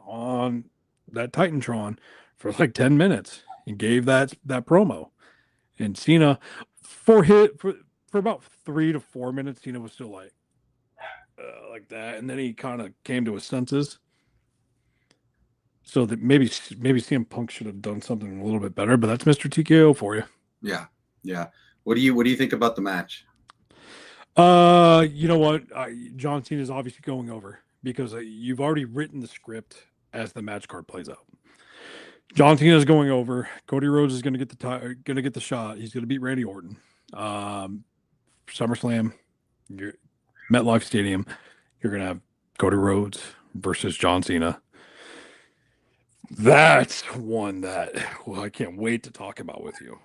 that Titantron for like 10 minutes. and gave that promo. And Cena, for about 3 to 4 minutes, Cena was still like that, and then he kind of came to his senses. So that maybe CM Punk should have done something a little bit better, but that's Mr. TKO for you. Yeah, yeah. What do you think about the match? You know what? John Cena is obviously going over because you've already written the script as the match card plays out. John Cena is going over. Cody Rhodes is going to get the shot. He's going to beat Randy Orton. SummerSlam, MetLife Stadium. You're going to have Cody Rhodes versus John Cena. That's one that I can't wait to talk about with you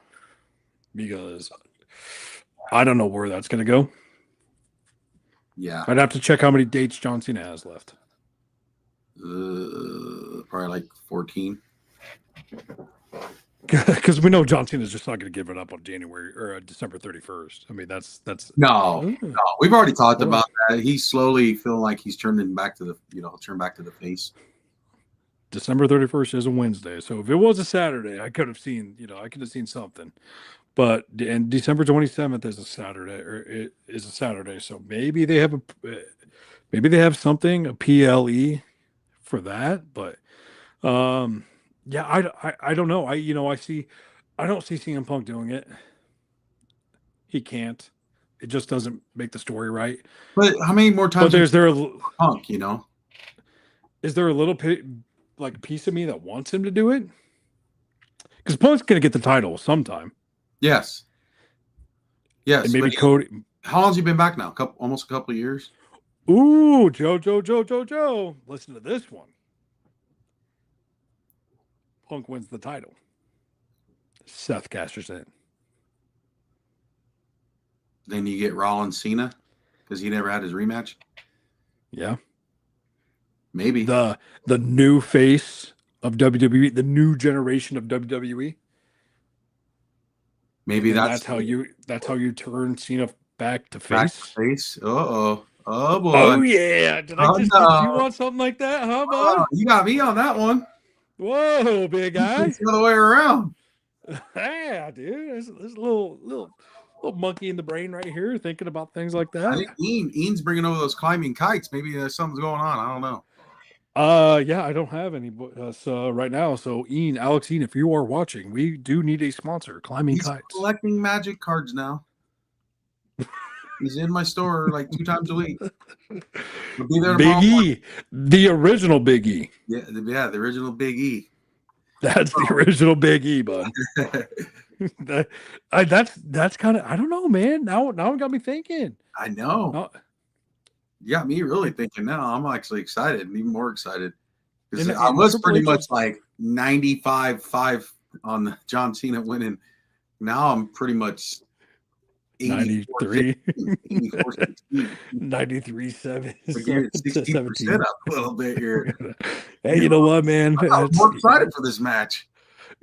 because I don't know where that's going to go. Yeah, I'd have to check how many dates John Cena has left. Probably like 14. Because we know John Cena is just not going to give it up on January or December 31st. I mean, that's no. We've already talked about that. He's slowly feeling like he's turning back to the face. December 31st is a Wednesday, so if it was a Saturday, I could have seen something. But and December 27th is a Saturday, or it is a Saturday, so maybe they have something, a PLE for that. But yeah, I don't know. I don't see CM Punk doing it. He can't. It just doesn't make the story right. But how many more times? But is there Punk? Is there a little piece of me that wants him to do it? Because Punk's gonna get the title sometime. Yes. And maybe Cody. How long's he been back now? Almost a couple of years. Ooh, Joe. Listen to this one. Punk wins the title. Seth cashes in. Then you get Rollins Cena because he never had his rematch. Yeah. Maybe. The new face of WWE, the new generation of WWE. Maybe that's how you turn Cena back to face. Back to face. Oh boy. Oh yeah. Did you want something like that, huh, bud? You got me on that one. Whoa, big guy. It's the other way around. Yeah, dude. There's a little monkey in the brain right here thinking about things like that. I think Ian's bringing over those climbing kites. Maybe there's something's going on. I don't know. Yeah, I don't have any right now. So Alex Ian, if you are watching, we do need a sponsor. Climbing kites. Collecting magic cards now. He's in my store like 2 times a week. We'll be there Big E, the original Big E. Yeah, the original Big E. That's the original Big E, bud. That's kind of, I don't know, man. Now it got me thinking. I know. You got me really thinking now. I'm actually excited, and even more excited. Because I was pretty much like 95-5 on the John Cena winning. Now I'm pretty much 93. 93-7. 60% up a little bit here. Hey, you know what, man? I'm more excited for this match.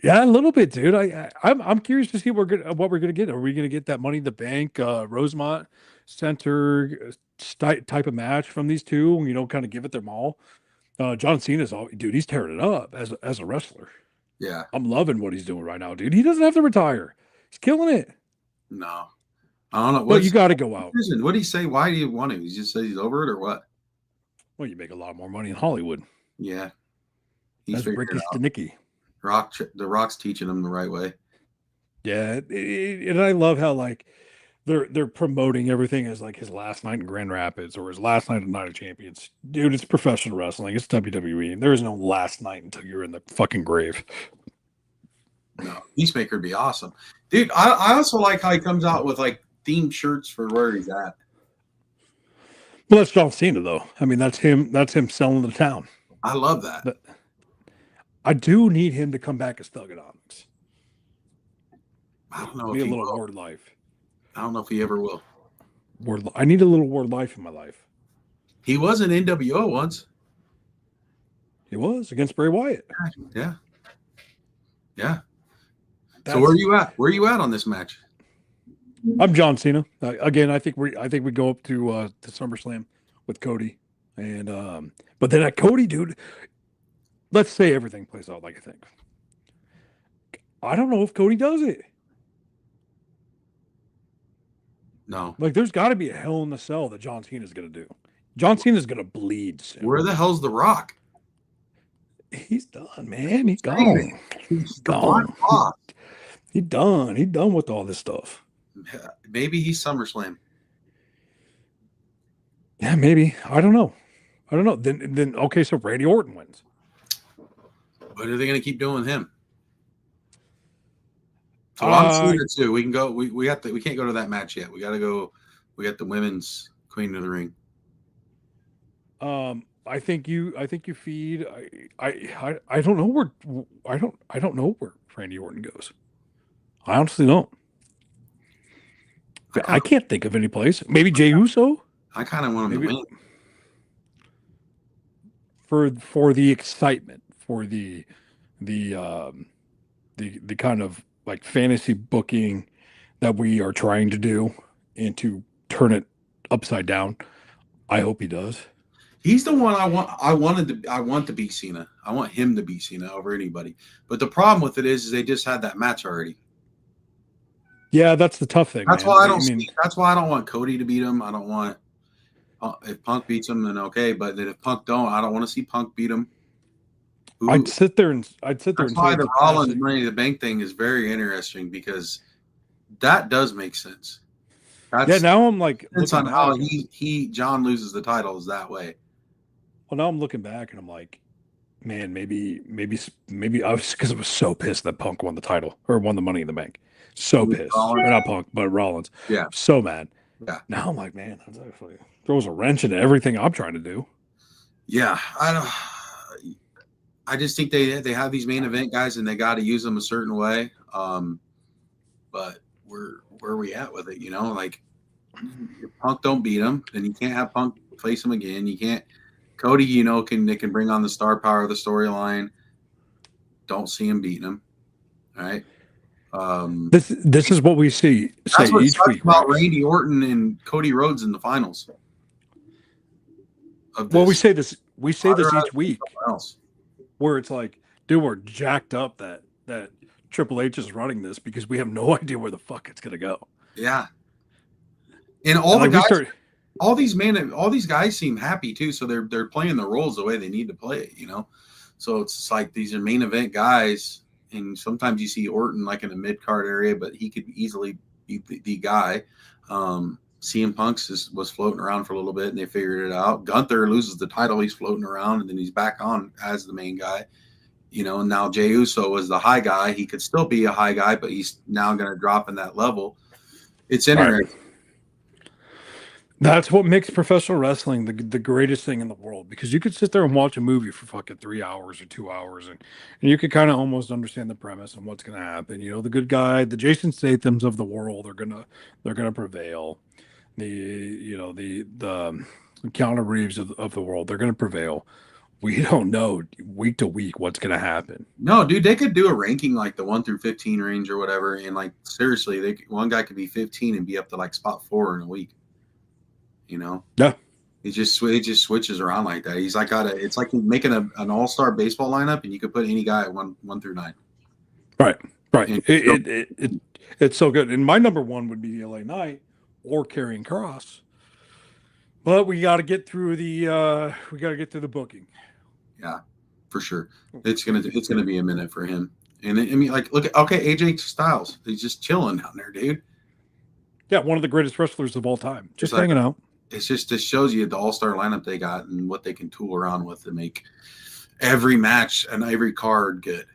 Yeah, a little bit, dude. I'm curious to see what we're gonna get. Are we gonna get that Money in the Bank, Rosemont Center type of match from these two? Kind of give it their all. John Cena's dude. He's tearing it up as a wrestler. Yeah, I'm loving what he's doing right now, dude. He doesn't have to retire. He's killing it. No, I don't know. But you got to go out. What did he say? Why do you want him? He just said he's over it, or what? Well, you make a lot more money in Hollywood. Yeah, that's Ricky Stenicki. The Rock's teaching him the right way. Yeah, and I love how they're promoting everything as like his last night in Grand Rapids or his last night at Night of Champions. Dude, it's professional wrestling. It's WWE. There is no last night until you're in the fucking grave. No, Peacemaker would be awesome, dude. I also like how he comes out with like themed shirts for where he's at. Well, that's John Cena, though. I mean, that's him. That's him selling the town. I love that. But I do need him to come back as Thugonomics. I don't know if he will. Word Life. I don't know if he ever will. I need a little Word Life in my life. He was an NWO once. He was against Bray Wyatt. Yeah. So where are you at? Where are you at on this match? I'm John Cena. Again, I think we go up to SummerSlam with Cody, and but then at Cody, dude. Let's say everything plays out like I think. I don't know if Cody does it. No. Like, there's got to be a Hell in the Cell that John Cena's going to do. John Cena's going to bleed soon. Where the hell's The Rock? He's done, man. He's gone. He's gone. gone. He's done. He's done with all this stuff. Maybe he's SummerSlam. Yeah, maybe. I don't know. Then okay, so Randy Orton wins. What are they going to keep doing with him? So I'm seeing it too. We can go. We can't go to that match yet. We got to go. We got the women's Queen of the Ring. I think you feed. I don't know where. I don't know where Randy Orton goes. I honestly don't. I can't think of any place. Maybe Jey Uso. I kind of want him to win for the excitement, for the kind of like fantasy booking that we are trying to do and to turn it upside down. I hope he does. He's the one I want. I want to beat Cena. I want him to beat Cena over anybody. But the problem with it is they just had that match already. Yeah, that's the tough thing. That's why I don't. That's why I don't want Cody to beat him. I don't want. If Punk beats him, then okay. But then if Punk don't, I don't want to see Punk beat him. I'd sit there and That's why the Rollins Money in the Bank thing is very interesting because that does make sense. Now I'm like, depends on how John loses the titles that way. Well, now I'm looking back and I'm like, man, maybe I was because I was so pissed that Punk won the title or won the Money in the Bank. So pissed, or not Punk, but Rollins. Yeah, so mad. Yeah. Now I'm like, man, that actually throws a wrench into everything I'm trying to do. Yeah, I just think they have these main event guys and they got to use them a certain way. But where are we at with it? You know, like if Punk don't beat him, then you can't have Punk face him again. You can't. Cody, you know, they can bring on the star power of the storyline. Don't see him beating him. All right. This is what we see That's what each week about Randy Orton and Cody Rhodes in the finals. Well, we say this each week, where it's like, dude, we're jacked up that Triple H is running this because we have no idea where the fuck it's gonna go. Yeah, and all these guys seem happy too, so they're playing the roles the way they need to play it, you know. So it's like these are main event guys. And sometimes you see Orton like in the mid card area, but he could easily be the guy. CM Punk was floating around for a little bit, and they figured it out. Gunther loses the title, he's floating around, and then he's back on as the main guy. You know, and now Jey Uso was the high guy. He could still be a high guy, but he's now going to drop in that level. It's interesting. Right. That's what makes professional wrestling the greatest thing in the world, because you could sit there and watch a movie for fucking 3 hours or 2 hours and you could kind of almost understand the premise and what's going to happen. You know, the good guy, the Jason Stathams of the world they're going to prevail. The Keanu Reeves of the world, they're going to prevail. We don't know week to week what's going to happen. No, dude, they could do a ranking like the 1 through 15 range or whatever, and like seriously, one guy could be 15 and be up to like spot 4 in a week. You know, yeah, it just switches around like that. He's like it's like making an all-star baseball lineup, and you could put any guy at 1 through 9. Right. It's so good. And my number one would be the LA Knight or Karrion Kross, but we got to get through the booking. Yeah, for sure. It's gonna be a minute for him. And I mean, like, look at AJ Styles. He's just chilling down there, dude. Yeah, one of the greatest wrestlers of all time, just hanging out. It's just this shows you the all-star lineup they got and what they can tool around with to make every match and every card good.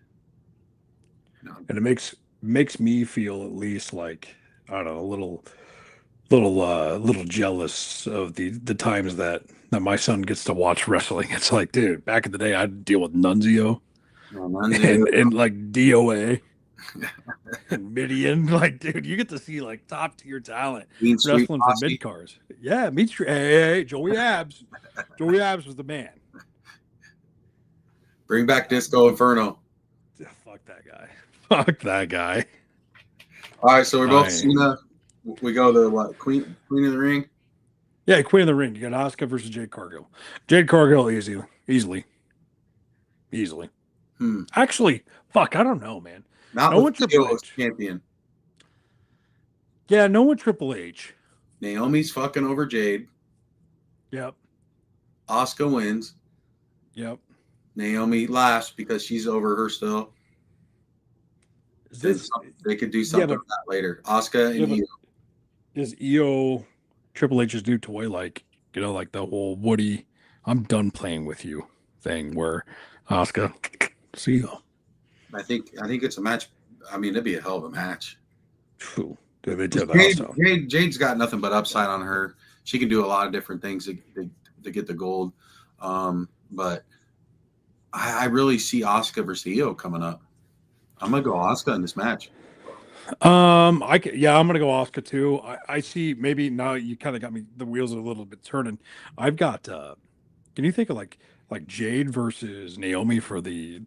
You know? And it makes me feel at least like, I don't know, a little jealous of the times that my son gets to watch wrestling. It's like, dude, back in the day I'd deal with Nunzio and like DOA. And Midian, like, dude, you get to see like top tier talent wrestling for mid cars. Yeah, hey, Joey Abs. Joey Abs was the man. Bring back Disco Inferno. Fuck that guy. All right, so we're both Cena. We go to what? Queen of the Ring. Yeah, Queen of the Ring. You got Asuka versus Jade Cargill. Jade Cargill easily. Actually, fuck, I don't know, man. Not No with one Triple Io as H. champion. Yeah, no one Triple H. Naomi's fucking over Jade. Yep. Asuka wins. Yep. Naomi laughs because she's over her still. They could do something with that later. Asuka and Io. Is Io Triple H's new toy like like the whole Woody, I'm done playing with you thing where Asuka, see you. I think it's a match. I mean, it'd be a hell of a match. True. They did that. Jade's got nothing but upside on her. She can do a lot of different things to get the gold. But I really see Asuka versus Io coming up. I'm gonna go Asuka in this match. I'm gonna go Asuka too. I see. Maybe now you kind of got me. The wheels are a little bit turning. I've got. Can you think of like Jade versus Naomi for the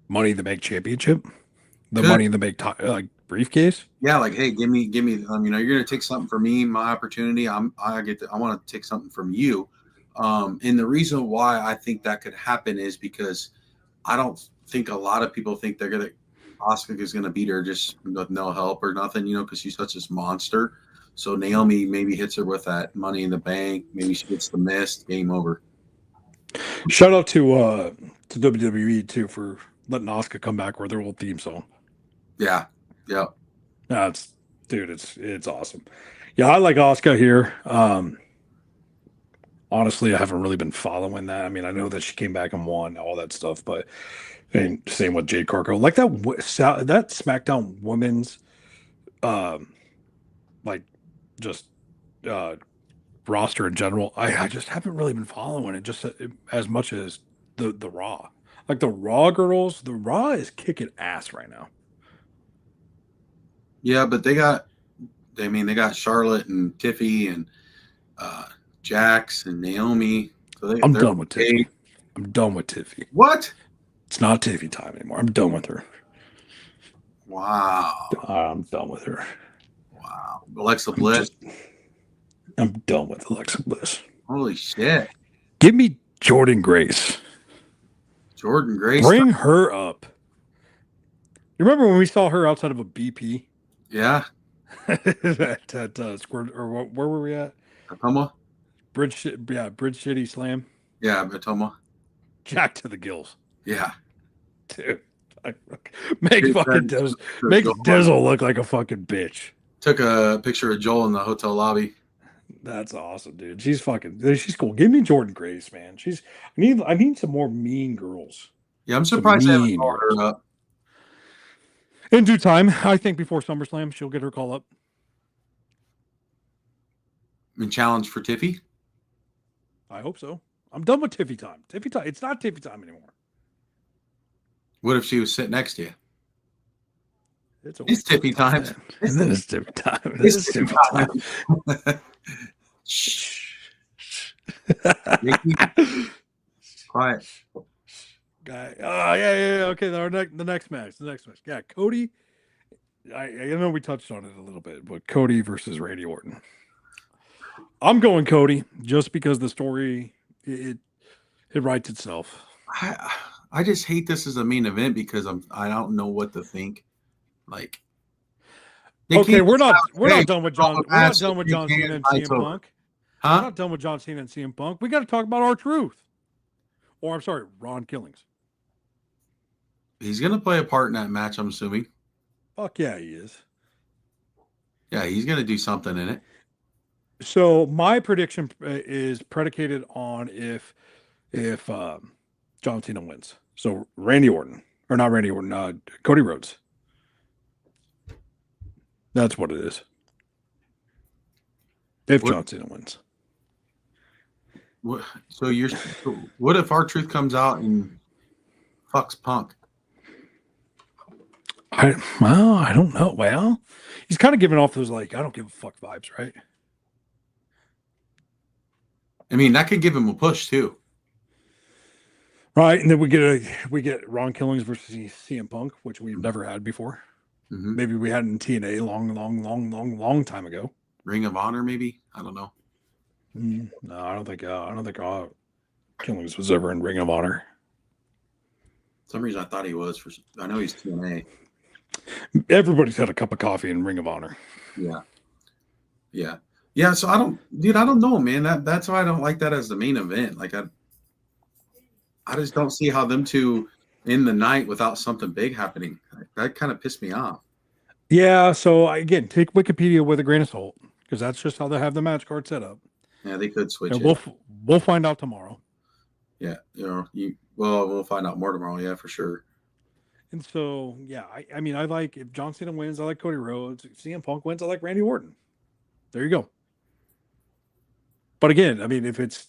Money in the Bank championship? The Money in the Bank like briefcase. Yeah, like hey, give me. You're gonna take something from me, my opportunity. I want to take something from you. And the reason why I think that could happen is because I don't think a lot of people think Asuka is gonna beat her just with no help or nothing, because she's such this monster. So Naomi maybe hits her with that Money in the Bank. Maybe she gets the mist. Game over. Shout out to WWE too for letting Asuka come back with their old theme song. Yeah. It's awesome. Yeah, I like Asuka here. Honestly, I haven't really been following that. I mean, I know that she came back and won all that stuff, but and same with Jade Cargill. Like that SmackDown Women's, like just roster in general. I just haven't really been following it just as much as the Raw. Like the Raw girls, the Raw is kicking ass right now. Yeah, but they got Charlotte and Tiffy and Jax and Naomi. So I'm done with Tiffy. I'm done with Tiffy. What? It's not Tiffy time anymore. I'm done with her. Wow. I'm done with her. Wow. Alexa Bliss. I'm done with Alexa Bliss. Holy shit. Give me Jordan Grace. Jordan Grace. Bring her up. You remember when we saw her outside of a BP? Yeah. at Squirt, or where were we at? Atoma? Bridge City Slam. Yeah, Atoma. Jack to the gills. Yeah. Dude. Make Dizzle look like a fucking bitch. Took a picture of Joel in the hotel lobby. That's awesome, dude. She's cool. Give me Jordan Grace, man. I need some more mean girls. Yeah, I'm surprised they haven't called her up. In due time, I think before SummerSlam, she'll get her call up. And challenge for Tiffy? I hope so. I'm done with Tiffy time. It's not Tiffy time anymore. What if she was sitting next to you? It's Tiffy time. And then it's Tiffy time. It's Tiffy time. Shh. Quiet. Guy. Oh, yeah. Okay, the next match. Yeah, Cody. I know we touched on it a little bit, but Cody versus Randy Orton. I'm going Cody just because the story it writes itself. I just hate this as a main event because I don't know what to think. Like, okay, we're not done with John. We're not done with John Cena and CM Punk. Huh? We're not done with John Cena and CM Punk. We got to talk about R-Truth. Or I'm sorry, Ron Killings. He's gonna play a part in that match, I'm assuming. Fuck yeah, he is. Yeah, he's gonna do something in it. So my prediction is predicated on if John Cena wins. So Cody Rhodes. That's what it is. If John Cena wins. What if R-Truth comes out and fucks Punk? I don't know. Well, he's kind of giving off those like I don't give a fuck vibes, right? I mean, that could give him a push too. Right, and then we get Ron Killings versus CM Punk, which we've never had before. Mm-hmm. Maybe we had in TNA long time ago. Ring of Honor, maybe. I don't know. No, I don't think Killings was ever in Ring of Honor. For some reason I thought he was. I know he's TNA. Everybody's had a cup of coffee in Ring of Honor. Yeah. So I don't know, man. That's why I don't like that as the main event. Like I just don't see how them two in the night without something big happening. That kind of pissed me off. Yeah. So again, take Wikipedia with a grain of salt because that's just how they have the match card set up. Yeah, they could switch And it. we'll find out tomorrow. Yeah, we'll find out more tomorrow. Yeah, for sure. And so, yeah, I mean, I like if John Cena wins, I like Cody Rhodes. If CM Punk wins, I like Randy Orton. There you go. But again, I mean, if it's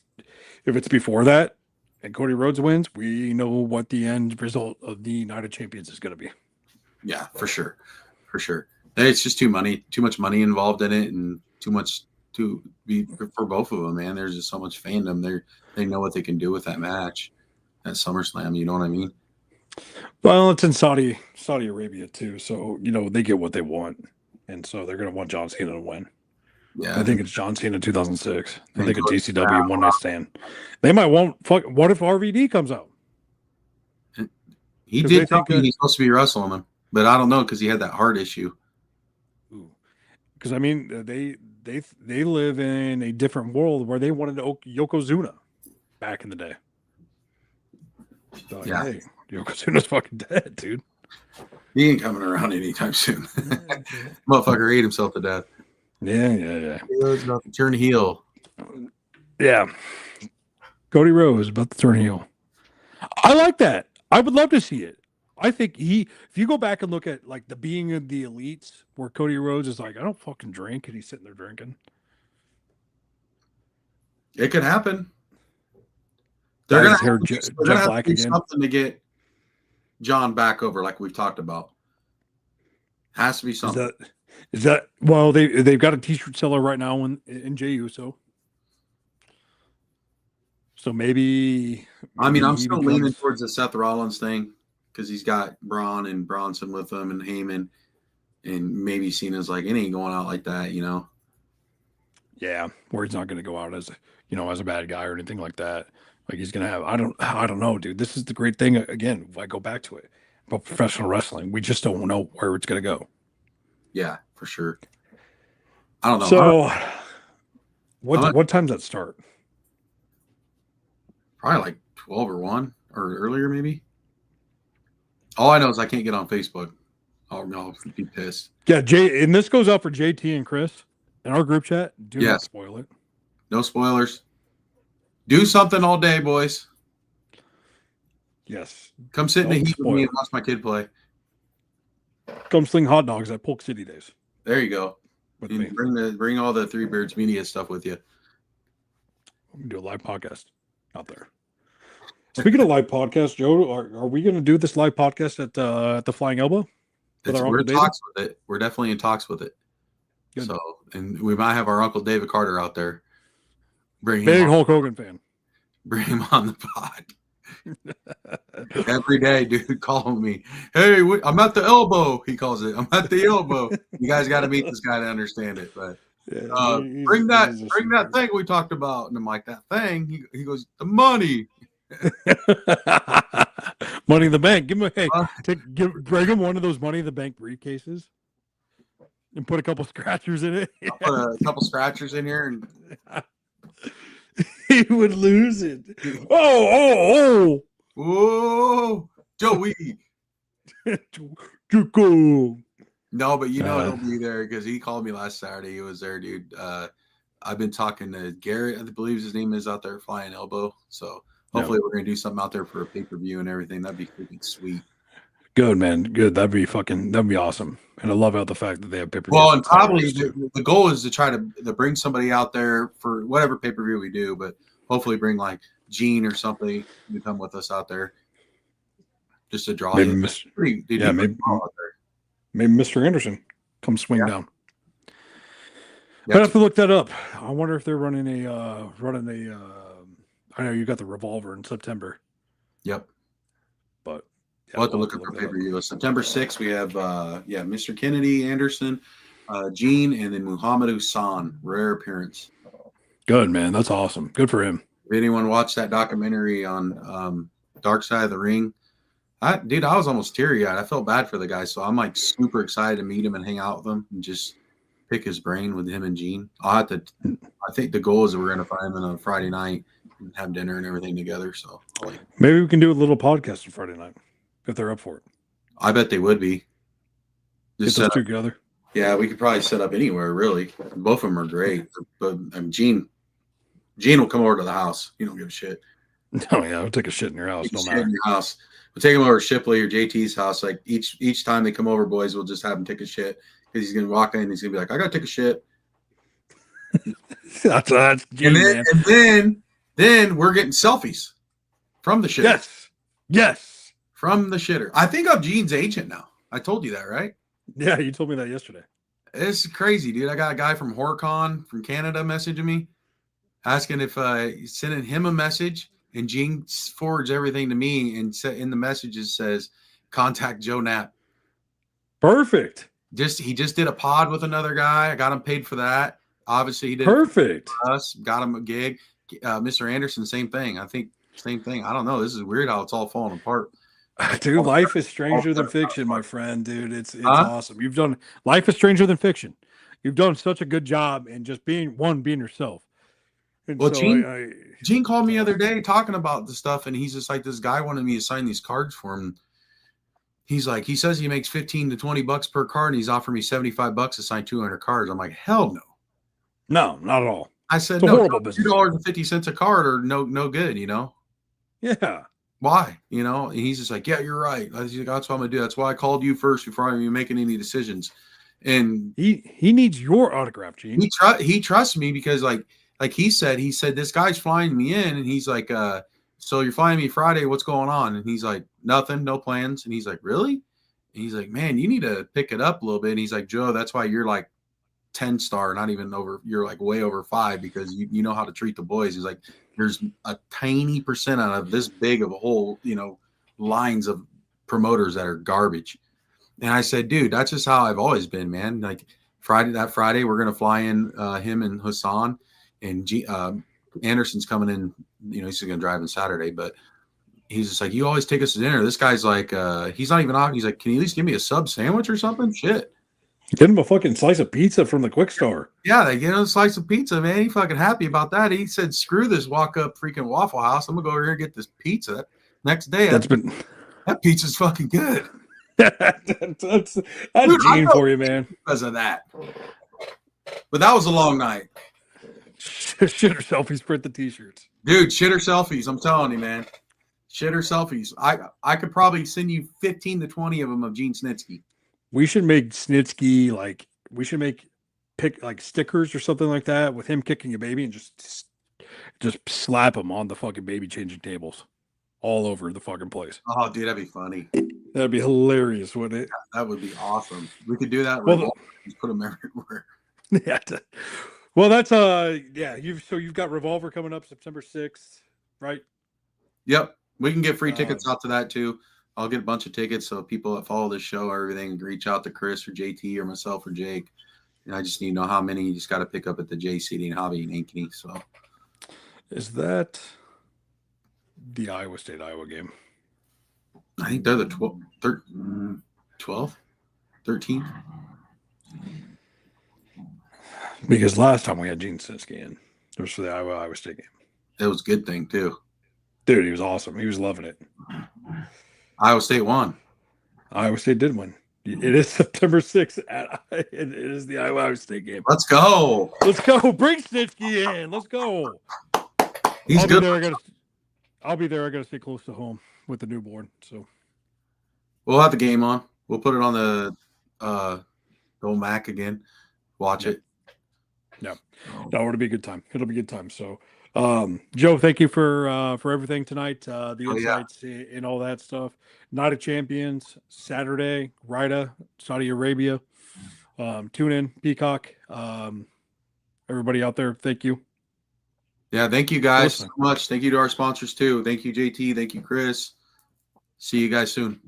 before that and Cody Rhodes wins, we know what the end result of the United Champions is going to be. Yeah, for sure. It's just too much money involved in it, and too much to be for both of them. Man, there's just so much fandom. They know what they can do with that match at SummerSlam. You know what I mean? Well, it's in Saudi Arabia too, so they get what they want, and so they're going to want John Cena to win. Yeah, I think it's John Cena 2006. I think a GCW one night stand. They might want. What if RVD comes out? He did tell me he's supposed to be wrestling him, but I don't know because he had that heart issue. Because I mean, they live in a different world where they wanted Yokozuna back in the day. So, Yeah. Hey, Yokozuna's fucking dead, dude. He ain't coming around anytime soon. Motherfucker ate himself to death. Yeah. He was about to turn heel. Yeah. Cody Rhodes about to turn heel. I like that. I would love to see it. I think if you go back and look at like the being of the elites, where Cody Rhodes is like, I don't fucking drink, and he's sitting there drinking. It could happen. They're gonna have to do something to get John back over, like we've talked about. Has to be something. Is that well? They've got a T-shirt seller right now in Jey Uso. So maybe. I mean, I'm still leaning towards the Seth Rollins thing because he's got Braun and Bronson with him and Heyman, and maybe Cena's like, it ain't going out like that, Yeah, where he's not going to go out as as a bad guy or anything like that. Like he's going to have. I don't know, dude. This is the great thing. Again, if I go back to it about professional wrestling, we just don't know where it's going to go. Yeah, for sure. I don't know. So, what time does that start? Probably like 12 or 1 or earlier, maybe. All I know is I can't get on Facebook. I'll be pissed. Yeah, and this goes out for JT and Chris in our group chat. Do not spoil it. No spoilers. Do something all day, boys. Yes. Come sit in the heat with me and watch my kid play. Come sling hot dogs at Polk City Days. There you go. Bring all the Three Beards Media stuff with you. We can do a live podcast out there. Speaking of live podcast, Joe, are we going to do this live podcast at the Flying Elbow? We're in talks with it. We're definitely in talks with it. Good. So, and we might have our Uncle David Carter out there. Big Hulk Hogan fan. Bring him on the pod. Every day, dude, calling me. Hey, I'm at the elbow. He calls it. I'm at the elbow. You guys got to meet this guy to understand it. But bring that thing we talked about. And I'm like, that thing. He goes, the money. Money in the bank. Give him bring him one of those Money in the Bank briefcases and put a couple scratchers in it. I'll put a couple scratchers in here and. He would lose it. Oh! Whoa, Joey. No, but he'll be there because he called me last Saturday. He was there, dude. I've been talking to Garrett, I believe his name is, out there Flying Elbow. So hopefully we're gonna do something out there for a pay-per-view and everything. That'd be freaking sweet. Good, man. Good. That'd be awesome. And I love out the fact that they have pay-per-view. Well, and probably the goal is to try to bring somebody out there for whatever pay-per-view we do, but hopefully bring like Gene or something to come with us out there just to draw. Maybe maybe Mr. Anderson come swing down. Yep. I have to look that up. I wonder if they're running a I know you got the Revolver in September. Yep. But we'll have to look up our pay-per-view. September 6th, we have Mr. Kennedy, Anderson, Gene, and then Muhammad Hassan, rare appearance. Good, man. That's awesome. Good for him. If anyone watched that documentary on Dark Side of the Ring, Dude, I was almost teary-eyed. I felt bad for the guy, so I'm like super excited to meet him and hang out with him and just pick his brain with him and Gene. I think the goal is that we're gonna find him on a Friday night and have dinner and everything together. So maybe we can do a little podcast on Friday night if they're up for it. I bet they would be. Just get those two together. Yeah, we could probably set up anywhere, really. Both of them are great. But Gene will come over to the house. You don't give a shit. Oh, yeah, I'll take a shit in your house. No matter. In your house. We'll take him over to Shipley or JT's house. Like each time they come over, boys, we'll just have him take a shit. Because he's going to walk in and he's going to be like, I got to take a shit. that's Gene, and then we're getting selfies from the shitter. Yes. From the shitter. I think I'm Gene's agent now. I told you that, right? Yeah, you told me that yesterday. It's crazy, dude. I got a guy from HorrorCon from Canada messaging me, asking if sending him a message, and Gene forwards everything to me, and in the messages says, "Contact Joe Knapp." Perfect. He just did a pod with another guy. I got him paid for that. Obviously, he did perfect. For us, got him a gig. Mr. Anderson, same thing. I think same thing. I don't know. This is weird how it's all falling apart. Dude, life is stranger than fiction, my friend. Dude, it's awesome. Life is stranger than fiction. You've done such a good job in just being yourself. And well, so Gene called me the other day talking about the stuff, and he's just like, this guy wanted me to sign these cards for him. He's like, he says he makes $15 to $20 per card, and he's offering me $75 to sign 200 cards. I'm like, hell no. No, not at all. I said, it's a horrible business. $2.50 a card or no good, you know? Yeah. Why? You know? And he's just like, yeah, you're right. That's what I'm going to do. That's why I called you first before I'm even making any decisions. And he needs your autograph, Gene. He trusts me because like he said, this guy's flying me in, and he's like, so you're flying me Friday, what's going on? And he's like, nothing, no plans. And he's like, really? And he's like, man, you need to pick it up a little bit. And he's like, Joe, that's why you're like 10-star, not even over, you're like way over 5 because you know how to treat the boys. He's like, there's a tiny percent out of this big of a whole, lines of promoters that are garbage. And I said, dude, that's just how I've always been, man. Like Friday, we're going to fly in him and Hassan, and Anderson's coming in, he's going to drive in Saturday, but he's just like, you always take us to dinner. This guy's like, he's not even off. He's like, can you at least give me a sub sandwich or something? Shit. Get him a fucking slice of pizza from the Quick Store. Yeah, they get him a slice of pizza, man. He fucking happy about that. He said, screw this walk-up freaking Waffle House. I'm going to go over here and get this pizza. Next day, that pizza's fucking good. that's Gene for you, man. Because of that. But that was a long night. Shitter selfies, print the t-shirts. Dude, shitter selfies. I'm telling you, man. Shitter selfies. I could probably send you 15 to 20 of them of Gene Snitsky. We should make Snitsky pick stickers or something like that with him kicking a baby and just slap him on the fucking baby changing tables all over the fucking place. Oh, dude, that'd be funny. That'd be hilarious, wouldn't it? Yeah, that would be awesome. We could do that. Well, just put them everywhere. Yeah. Well, that's you've got Revolver coming up September 6th, right? Yep. We can get free tickets out to that too. I'll get a bunch of tickets so people that follow this show or everything reach out to Chris or JT or myself or Jake. And I just need to know how many you just got to pick up at the JCD and Hobby in Ankeny. So, is that the Iowa game? I think they're the 12th, 13th. Because last time we had Gene Snitsky in, it was for the Iowa State game. It was a good thing too. Dude, he was awesome. He was loving it. Iowa State won. Iowa State did win. It is September 6th. It is the Iowa State game. Let's go. Let's go. Bring Snitsky in. Let's go. He's good. I'll be there. I got to stay close to home with the newborn. So we'll have the game on. We'll put it on the old Mac again. Watch it. Yeah. No, it'll be a good time. It'll be a good time. So, Joe, thank you for everything tonight. The insights and all that stuff. Night of Champions, Saturday, Rida, Saudi Arabia. Tune in, Peacock. Everybody out there, thank you. Yeah, thank you guys so much. Thank you to our sponsors too. Thank you, JT. Thank you, Chris. See you guys soon.